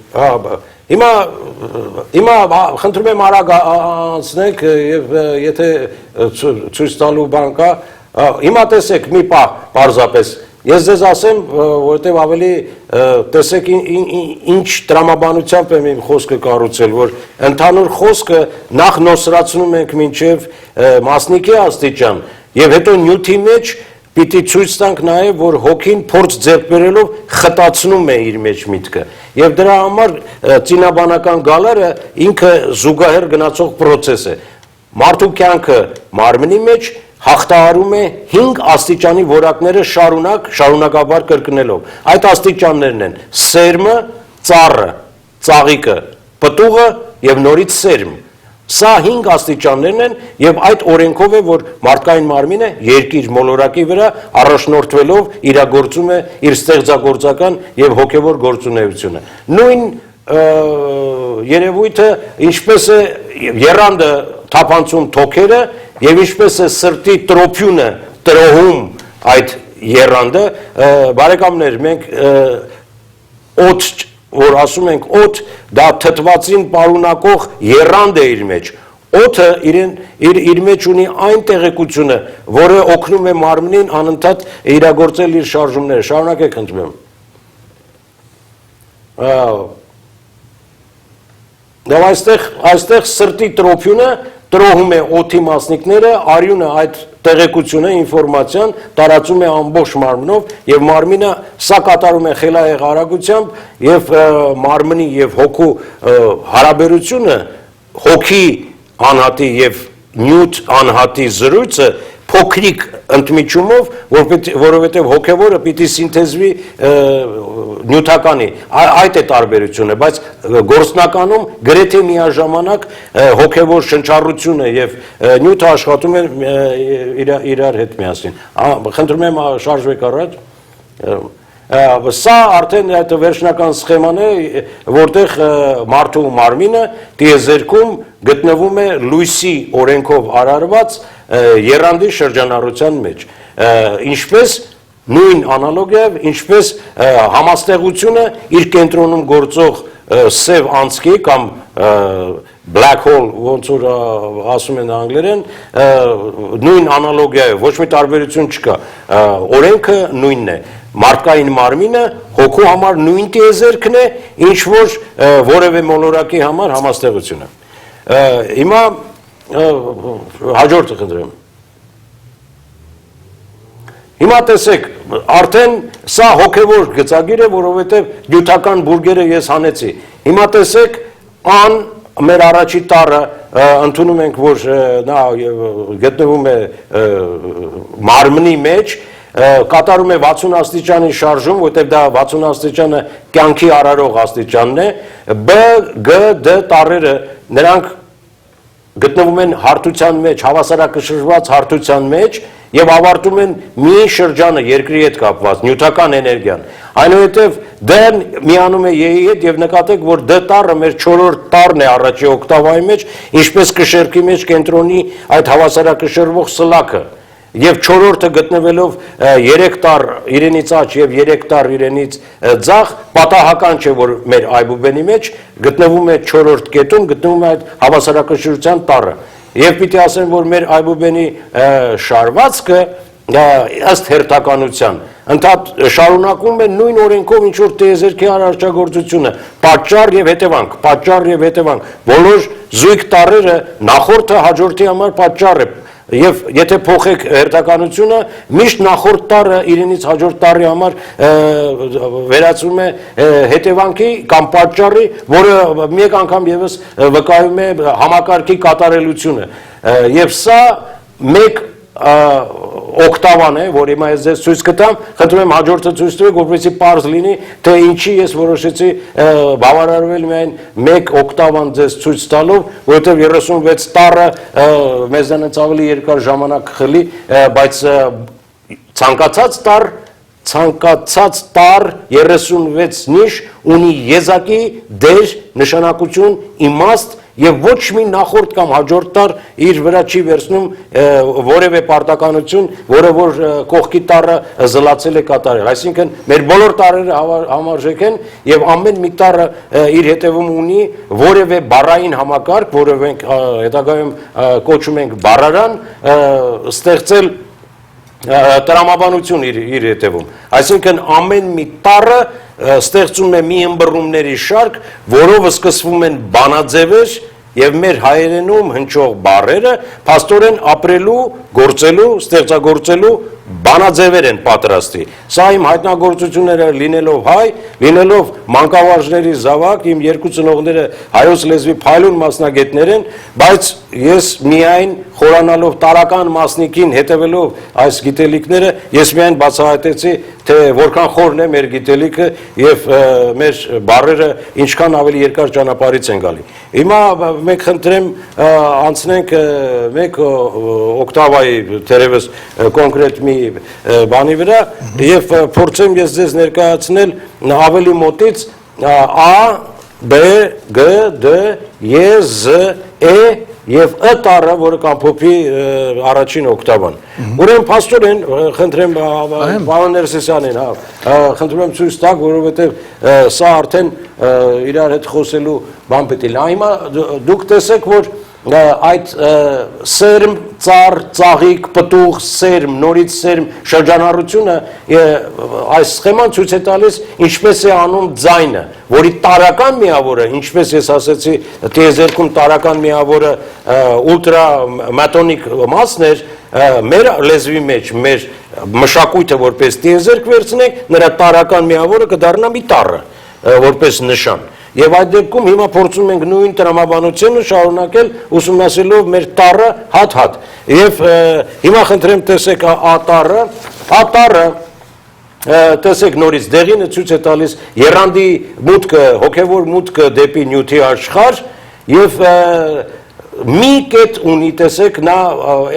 Հիմա խնդրում եմ արագ անցնենք եւ եթե ցույց տալու բան կա հիմա տեսեք մի պահ պարզապես Ես ձեզ ասեմ, որովհետև ավելի տեսեք ինչ տրամաբանությամբ եմ իմ խոսքը կառուցել, որ ընդհանուր խոսքը նախ նոսրացնում ենք մինչև մասնիկի աստիճան, եւ հետո նյութի մեջ պիտի ցույց տանք նաեւ, որ հոգին փորձ ձեռք բերելով խտացնում է իր մեջ միտքը։ Եվ դրա համար ծինաբանական գալարը ինքը զուգահեռ գնացող process է։ Մարդու կյանքը մարմնի մեջ հաղթահարում է 5 աստիճանի որակները շարունակաբար կրկնելով։ Այդ աստիճաններն են սերմը, ծառը, ծաղիկը, պտուղը եւ նորից սերմ։ Սա 5 աստիճաններն են եւ այդ օրենքով է, որ մարդկային մարմինը երկիր մոլորակի վրա առաջնորդվելով իրագործում է իր ստեղծագործական եւ հոգեվոր գործունեությունը։ Նույն երևույթը ինչպես է եռանդը թափանցում թոքերը եւ ինչպես է սրտի տրոփյունը տրոհում այդ եռանդը, բարեկամներ, մենք օդ որ ասում ենք օդ, դա թթվածին պարունակող եռանդ է իր մեջ։ Օդը իր մեջ ունի այն տեղեկությունը, որը օգնում է մարմնին անընդհատ իրագործել իր շարժումները։ Շարունակեք խնդրում եմ։ Այստեղ սրտի տրոփյունը տրոհում է օդի մասնիկները, արյունը այդ տեղեկությունը, ինֆորմացիան տարածում է ամբողջ մարմնով եւ մարմինը սա կատարում է խելահեղ արագությամբ եւ մարմնի եւ հոգու հարաբերությունը հոգի անհատի եւ նյութ անհատի զրույցը փոքրիկ ընդմիջումով, որովհետև հոգևորը պիտի սինթեզվի նյութականի, այդ է տարբերությունը, բայց գործնականում գրեթե միաժամանակ հոգևոր շնչառությունը եւ նյութը աշխատում են իրար հետ միասին։ Խնդրում եմ շարժվեք առաջ։ Սա արդեն այդ վերջնական սխեման է, որտեղ մարդու մարմինը տիեզերքում գտնվում է լույսի օրենքով արարված եռանդի շրջանառության մեջ, ինչպես նույն անալոգիայով, ինչպես համաստեղությունը իր կենտրոնում գործող սև անցքի կամ black hole, ոնց որ ասում են անգլերեն, նույն անալոգիայով, ոչ մի տարբերություն չկա, օրենքը նույնն է, մարդկային մարմինը հոգու համար նույն տիեզերքն է, ինչ որ որևէ մոլորակի համար համաստեղությունը։ Հիմա հաջորդը խնդրեմ։ Հիմա տեսեք, արդեն սա հոգևոր գծագիր է, որովհետև նյութական բուրգերը ես հանեցի։ Հիմա տեսեք, մեր առաջի տառը ընդունում ենք, որ նա գտնվում է մարմնի մեջ, կատարում է 60 աստիճանի շարժում, որտեղ դա 60 աստիճանը կյանքի արարող աստիճանն է, B, G, D տառերը նրանք գտնվում են հարթության մեջ, հավասարակշռված հարթության մեջ եւ ավարտում են մի շրջանը երկրի հետ կապված նյութական էներգիան։ Այնուհետև D-ն միանում է E-ի հետ եւ նկատեք, որ D տառը մեր 4-րդ տառն է առաջի օկտավայի մեջ, ինչպես կշեռքի մեջ կենտրոնի այդ հավասարակշռվող սլաքը։ Եվ 4-րդը գտնվելով 3 տառ իրենից աջ եւ 3 տառ իրենից ձախ, պատահական չէ, որ մեր այբուբենի մեջ գտնվում է 4-րդ կետում, գտնվում է այդ հավասարակշռության տառը։ Եվ պիտի ասեմ, որ մեր այբուբենի շարվածքը ըստ հերթականության շարունակում է նույն օրենքով ինչ որ տիեզերքի արարչագործությունը, պատճառ եւ հետևանք, բոլոր զույգ տառերը նախորդը հաջորդի համար պատճառ է։ Եվ եթե փոխեք հերթականությունը, միշտ նախորդ տառը իրենից հաջորդ տառի համար վերածվում է հետևանքի կամ պատճառի, որը մեկ անգամ եւս վկայում է համակարգի կատարելությունը։ Եվ սա մեկ օկտավան է, որ հիմա ես ձեզ ցույց կտամ, խնդրում եմ հաջորդը ցույց տվեք, որպեսզի պարզ լինի, թե ինչի ես որոշեցի բավարարվել միայն մեկ օկտավան ձեզ ցույց տալով, որովհետև 36 տառը մեզանից ավելի երկար ժամանակ խլի, բայց ցանկացած տառ 36 նիշ ունի եզակի դեր, նշանակություն, իմաստ եւ ոչ մի նախորդ կամ հաջորդ տառ իր վրա չի վերցնում որևէ պարտականություն, որը որ կողքի տառը զլացել է կատարել։ Այսինքն մեր բոլոր տառերը համարժեք են եւ ամեն մի տառը իր հետևում ունի որևէ բառային համակարգ, որը մենք հետագայում կոչում ենք բառարան, ստեղծել տրամաբանություն իր հետևում։ Այսինքն ամեն մի տառը ստեղծում է մի ըմբռնումների շարք, որով սկսվում են բանաձևեր եւ մեր հայերենում հնչող բառերը փաստորեն ապրելու, գործելու, ստեղծագործելու բանաձևեր են պատրաստի։ Սա իմ հայտնագործությունները լինելով հայ, լինելով մանկավարժների զավակ, իմ երկու ծնողները հայոց լեզվի փայլուն մասնագետներ են, բայց ես միայն խորանալով տարական մասնիկին հետևելով այս գիտելիքները, ես միայն բացահայտեցի, թե որքան խորն է մեր գիտելիքը եւ մեր բառերը ինչքան ավելի երկար ճանապարհից են գալի։ Հիմա մենք խնդրեմ անցնենք մեկ օկտավայի թերևս կոնկրետ մի բանի վրա եւ փորձեմ ես ձեզ ներկայացնել ավելի մոտից A, B, G, D, E, Z, E եւ Ը տառը, որը կամփոփի առաջին օկտավան։ Ուրեմն փաստորեն խնդրեմ պարոն Ներսիսյանին, խնդրում եմ ցույց տաք, որովհետեւ սա արդեն իրար հետ խոսելու բան պետք է լինի։ Հիմա դուք տեսեք, որ այդ սերմ, ծառ, ծաղիկ, պտուղ, սերմ, նորից սերմ շրջանառությունը այս սխեման ցույց է տալիս ինչպես է անում ձայնը, որի տարական միավորը, ինչպես ես ասացի, տիեզերքում տարական միավորը ուլտրամատոնիկ մասն էր, մեր լեզվի մեջ, մեր մշակույթը որպես տիեզերք վերցնենք, նրա տարական միավորը կդառնա մի տառը, որպես նշան։ Եվ այդ դեպքում հիմա փորձում ենք նույն տրամաբանությունը շարունակել ուսումնասիրելով մեր տառը հատ-հատ։ Եվ հիմա խնդրեմ տեսեք A տառը տեսեք նորից դեղինը ցույց է տալիս եռանդի մուտքը, հոգևոր մուտքը դեպի նյութի աշխարհ եւ մի կետ ունի, տեսեք, նա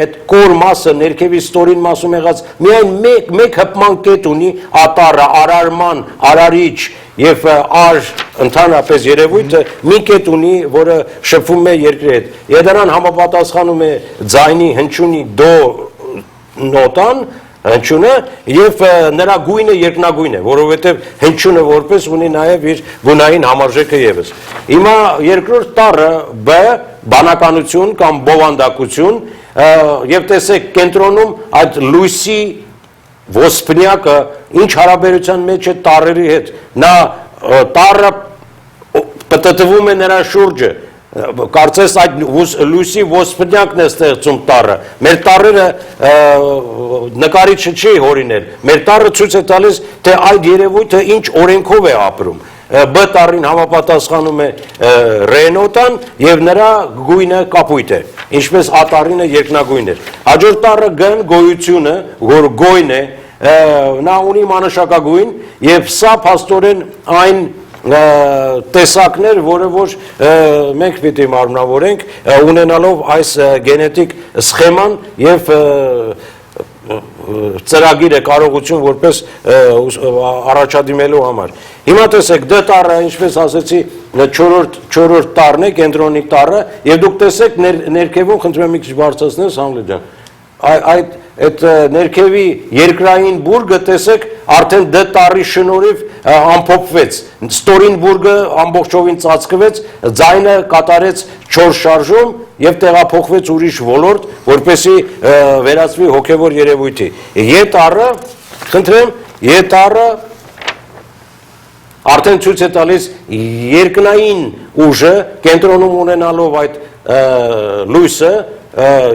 այդ կոր մասը, ներքևի ստորին մասում եղած միայն մեկ հպման կետ ունի, ատառը, արարման, արարիչ եւ ար ընդհանրապես երևույթը մի կետ ունի, որը շփվում է երկրի հետ։ Եվ դրան համապատասխանում է ձայնի հնչյունի դո նոտան, հնչյունը եւ նրա գույնը երկնագույն է, որովհետեւ հնչյունը որպես ունի նաեւ իր գունային համարժեքը եւս։ Հիմա երկրորդ տառը B բանականություն կամ բովանդակություն եւ տեսեք կենտրոնում այդ լույսի ոսպնյակը ինչ հարաբերության մեջ է տառերի հետ։ Նա տառը պատտվում է նրա շուրջը, կարծես այդ լույսի ոսպնյակն է ստեղծում տառը։ Մեր տառերը նկարիչը չի հորինել, մեր տառը ցույց է տալիս, թե այդ երևույթը ինչ օրենքով է ապրում։ B տառին համապատասխանում է ռենոտան եւ նրա գույնը կապույտ է, ինչպես A տառինը երկնագույն էր։ Հաջորդ տառը G-ն գոյությունը, որ գոյն է, նա ունի մանուշակագույն եւ սա փաստորեն այն տեսակներ, որը որ մենք պիտի մարմնավորենք ունենալով այս գենետիկ սխեման եւ ծրագիրը կարողություն որպես առաջադիմելու համար։ Հիմա տեսեք D տառը, ինչպես ասեցի, չորրորդ տառն է, կենտրոնի տառը, եւ դուք տեսեք ներքևում, խնդրում եմ մի քիչ բարձրացնես, Համլետ ջան, այդ ներքևի երկրային բուրգը տեսեք արդեն D տառի շնորհիվ ամփոփվեց, ստորին բուրգը ամբողջովին ծածկվեց, ձայնը կատարեց 4 շարժում եւ տեղափոխվեց ուրիշ ոլորտ, որպեսզի վերածվի հոգեվոր երևույթի։ E տառը, խնդրեմ, E տառը արդեն ցույց է տալիս երկնային ուժը կենտրոնում ունենալով այդ լույսը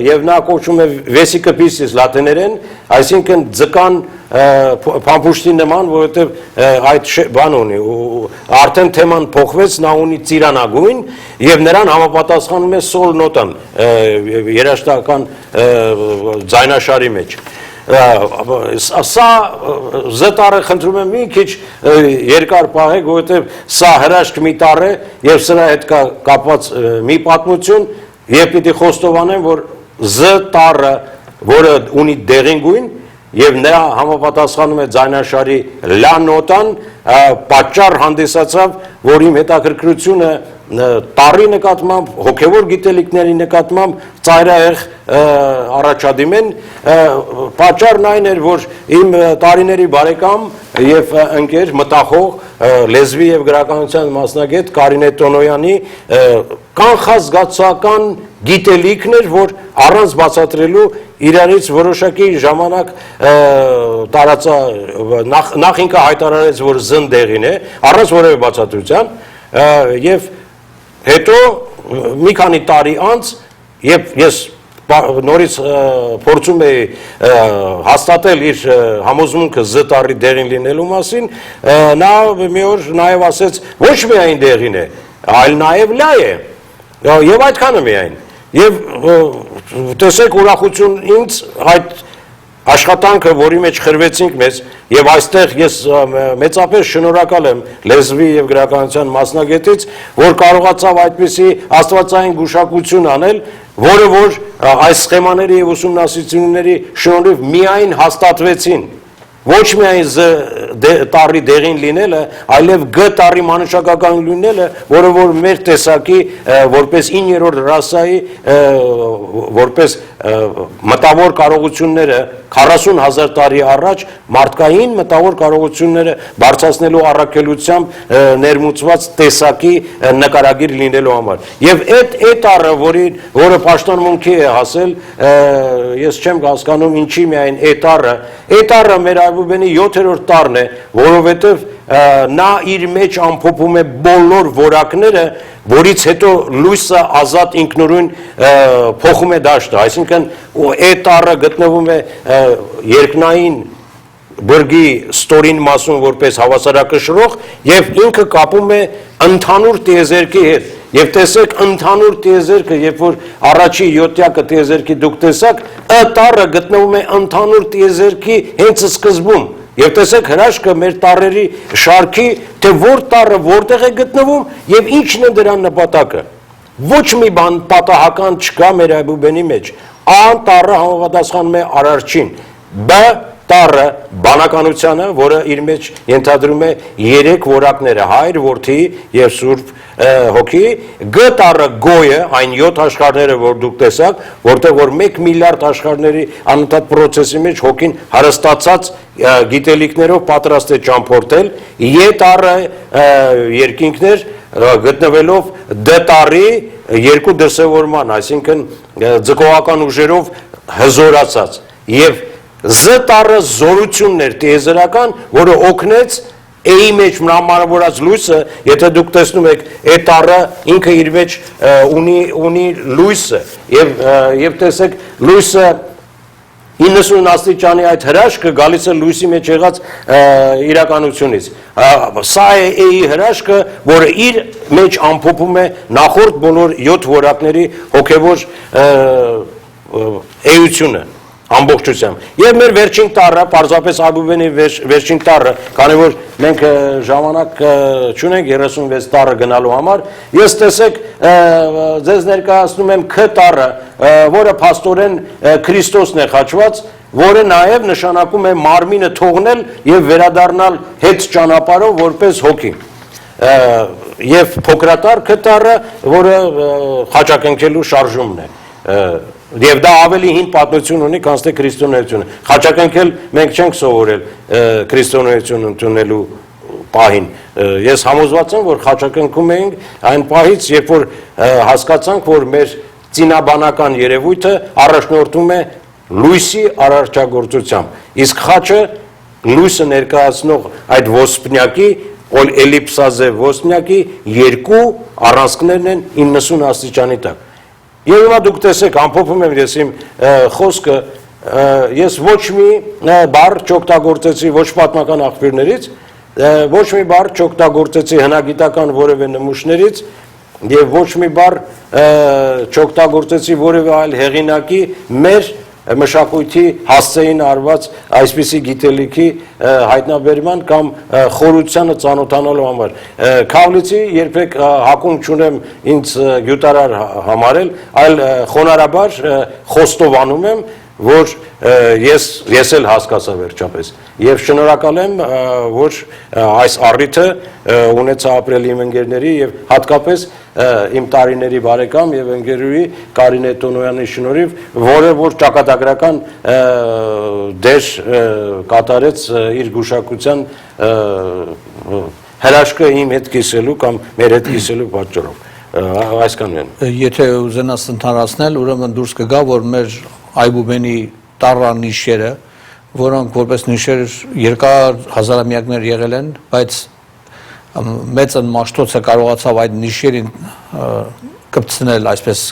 եւ նա կոչվում է vesica piscis լատիներեն, այսինքն ձկան փամփուշտի նման, որովհետեւ այդ բան ունի, արդեն թեման փոխվեց, նա ունի ծիրանագույն եւ նրան համապատասխանում է սոլ նոտան երաժշտական ձայնաշարի մեջ։ Սա Z տառը խնդրում եմ մի քիչ երկար պահեք, որովհետեւ սա հրաշք մի տառ է եւ սրա հետ կապված մի պատմություն եւ պիտի խոստովանեմ, որ Z տառը, որը ունի դեղին գույն եւ նրա համապատասխանում է ձայնաշարի լա նոտան, պատճառ հանդիսացավ, որ իմ հետաքրքրությունը տառի նկատմամբ, հոգևոր գիտելիքների նկատմամբ ծայրահեղ առաջադիմեն, պատճառն այն էր, որ իմ տարիների բարեկամ եւ ընկեր մտախոհ լեզվի եւ գրականության մասնագետ Կարինե Տոնոյանի կանխազգացական գիտելիքն էր, որ առանց բացատրելու իրարից որոշակի ժամանակ տարածա նախ ինքը հայտարարեց, որ զնդեղին է, առանց որևէ բացատրության, եւ հետո մի քանի տարի անց, եւ ես նորից փորձում է հաստատել իր համոզմունքը զտարի դերին լինելու մասին, նա մի օր նաև ասեց ոչ միայն դերին է, այլ նաև լա է, եւ այդքանը միայն, եւ տեսեք ուրախություն ինձ այդ աշխատանքը, որի մեջ խրվեցինք մեզ, եւ այստեղ ես մեծապես շնորհակալ եմ լեզվի եւ գրականության մասնագետից, որ կարողացավ այդպիսի աստվածային գուշակություն անել, որը որ այս սխեմաների եւ ուսումնասիրությունների շնորհիվ միայն հաստատվեցին, ոչ միայն տառի դեղին լինելը, այլև Գ տառի մանուշակական լինելը, որը որ մեր տեսակի որպես 9-րդ ռասայի որպես մտավոր կարողությունները 40,000 տարի առաջ մարդկային մտավոր կարողությունները բարձրացնելու առաքելությամբ ներմուծված տեսակի նկարագիր լինելու համար։ Եվ այդ տառը, որը պաշտոնմունքի է հասել, ես չեմ հասկանում ինչի միայն այդ տառը մեր Այբուբենի 7-րդ տառն է, որովհետև նա իր մեջ ամփոփում է բոլոր որակները, որից հետո լույսը ազատ ինքնուրույն փոխում է դաշտը, այսինքն այդ տառը գտնվում է երկնային բրգի ստորին մասում որպես հավասարակշռող եւ ինքը կապում է ընդհանուր տիեզերքի հետ եւ տեսեք ընդհանուր տիեզերքը երբ որ առաջի 7-յակը տիեզերքի դուք տեսաք տառը գտնվում է ընդհանուր տիեզերքի հենց սկզբում եւ տեսեք հրաշքը մեր տառերի շարքի թե որ տառը որտեղ է գտնվում եւ ինչն է դրա նպատակը ոչ մի բան պատահական չկա մեր Այբուբենի մեջ ան տառը համապատասխանում է արարչին բ տառը բանականությանը, որը իր մեջ ենթադրում է 3 որակները՝ հայր, որդի եւ Սուրբ Հոգի, Գ տառը գոյը, այն 7 աշխարհները, որ դուք տեսաք, որտեղ որ 1 միլիարդ աշխարհների անընդհատ process-ի մեջ հոգին հարստացած գիտելիքներով պատրաստ է ճամփորդել, Ե տառը երկինքներ գտնվելով Դ տառի երկու դրսևորման, այսինքն ձգողական ուժերով հզորացած եւ Զ տառը զորությունն էր տիեզերական, որը օգնեց A-ի մեջ մնամարավորած լույսը, եթե դուք տեսնում եք, այդ տառը ինքը իր մեջ ունի լույսը եւ տեսեք լույսը 90 աստիճանի այդ հրաշքը գալիս է լույսի մեջ եղած իրականությունից։ Սա է A-ի հրաշքը, որը իր մեջ ամփոփում է նախորդ բոլոր 7 որակների հոգևոր էությունը ամբողջությամբ։ Եվ մեր վերջին տառը, պարզապես Այբուբենի վերջին տառը, քանի որ մենք ժամանակ չունենք 36 տառը գնալու համար, ես տեսեք ձեզ ներկայացնում եմ K տառը, որը փաստորեն Քրիստոսն է խաչված, որը նաև նշանակում է մարմինը թողնել եւ վերադառնալ հետ ճանապարհով որպես հոգի։ Եվ փոքրատառ K տառը, որը խաչակնքելու շարժումն է։ Եվ դա ավելի հին պատմություն ունի, քան թե քրիստոնեությունը։ Խաչակնքել մենք չենք սովորել քրիստոնեություն ընդունելու պահին։ Ես համոզված եմ, որ խաչակնքում էինք այն պահից, երբ որ հասկացանք, որ մեր ծինաբանական երևույթը առաջնորդում է լույսի արարչագործությամբ։ Իսկ խաչը լույսը ներկայացնող այդ ոսպնյակի էլիպսազև ոսպնյակի երկու առանցքներն են 90 աստիճանի տակ։ Եվ հիմա դուք տեսեք, ամփոփում եմ ես իմ խոսքը, ես ոչ մի բառ չօգտագործեցի ոչ պատմական աղբյուրներից, ոչ մի բառ չօգտագործեցի հնագիտական որևէ նմուշներից եւ ոչ մի բառ չօգտագործեցի որևէ այլ հեղինակի մեր մշակույթի հասցեին արված այսպիսի գիտելիքի հայտնաբերման կամ խորությանը ծանոթանալու համար։ Քավլիցի երբեք հակում չունեմ ինձ գյուտարար համարել, այլ խոնարհաբար խոստովանում եմ, որ ես էլ հասկացա վերջապես եւ շնորհակալ եմ, որ այս առիթը ունեցա ապրել իմ ընկերների եւ հատկապես իմ տարիների բարեկամ եւ ընկերուհի Կարինե Տոնոյանի շնորհիվ, որը որ ճակատագրական դեր կատարեց իր գուշակության հրաշքը իմ հետ կիսելու կամ մեր հետ կիսելու պատճառով։ Այսքանն է։ Եթե ուզենաս ընդհանրացնել, ուրեմն դուրս կգա, որ մեր Այբուբենի տառանիշերը, որոնք որպես նիշեր երկար հազարամյակներ եղել են, բայց մեծն Մաշտոցը կարողացավ այդ նիշերին կպցնել, այսպես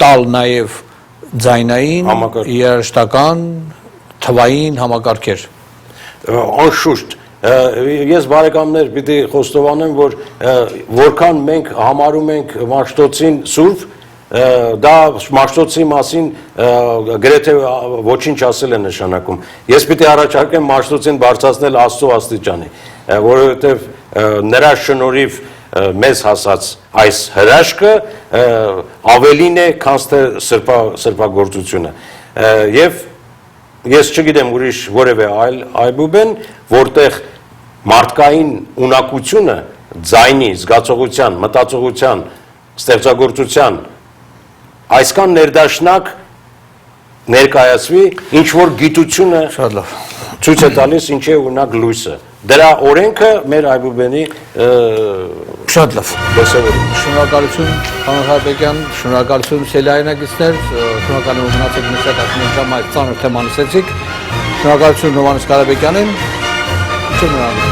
տալ նաև ձայնային, Համակարգ։ երաժշտական, թվային համակարգեր։ Անշուշտ ես բարեկամներ պիտի խոստովանեմ, որ որքան մենք համարում ենք Մաշտոցին սուրբ, դա Մաշտոցի մասին գրեթե ոչինչ ասել է նշանակում։ Ես պիտի առաջարկեմ Մաշտոցին բարձրացնել Աստծո աստիճանի, որովհետև նրա շնորհիվ մեզ հասած այս հրաշքը ավելին է, քան թե սրբագործությունը։ Եվ ես չգիտեմ ուրիշ որևէ այլ այբուբեն, որտեղ մարդկային ունակությունը ձայնի, զգացողության, մտածողության, ստեղծագործության այսքան ներդաշնակ ներկայացվի, ինչ որ գիտությունը Շատ լավ։ ցույց է տալիս ինչ է ունակ լույսը։ Դրա օրենքը մեր այբուբենի Շատ լավ։ դասավորում։ Շնորհակալություն պարոն Ղարաբեկյան, շնորհակալություն սելայնակիցներ, շնորհակալ եմ մնացեք նշանակացնի ժամ այդ ծանր թեման ասեցիք։ Շնորհակալություն Հովհաննես Ղարաբեկյանին։ Շնորհակալ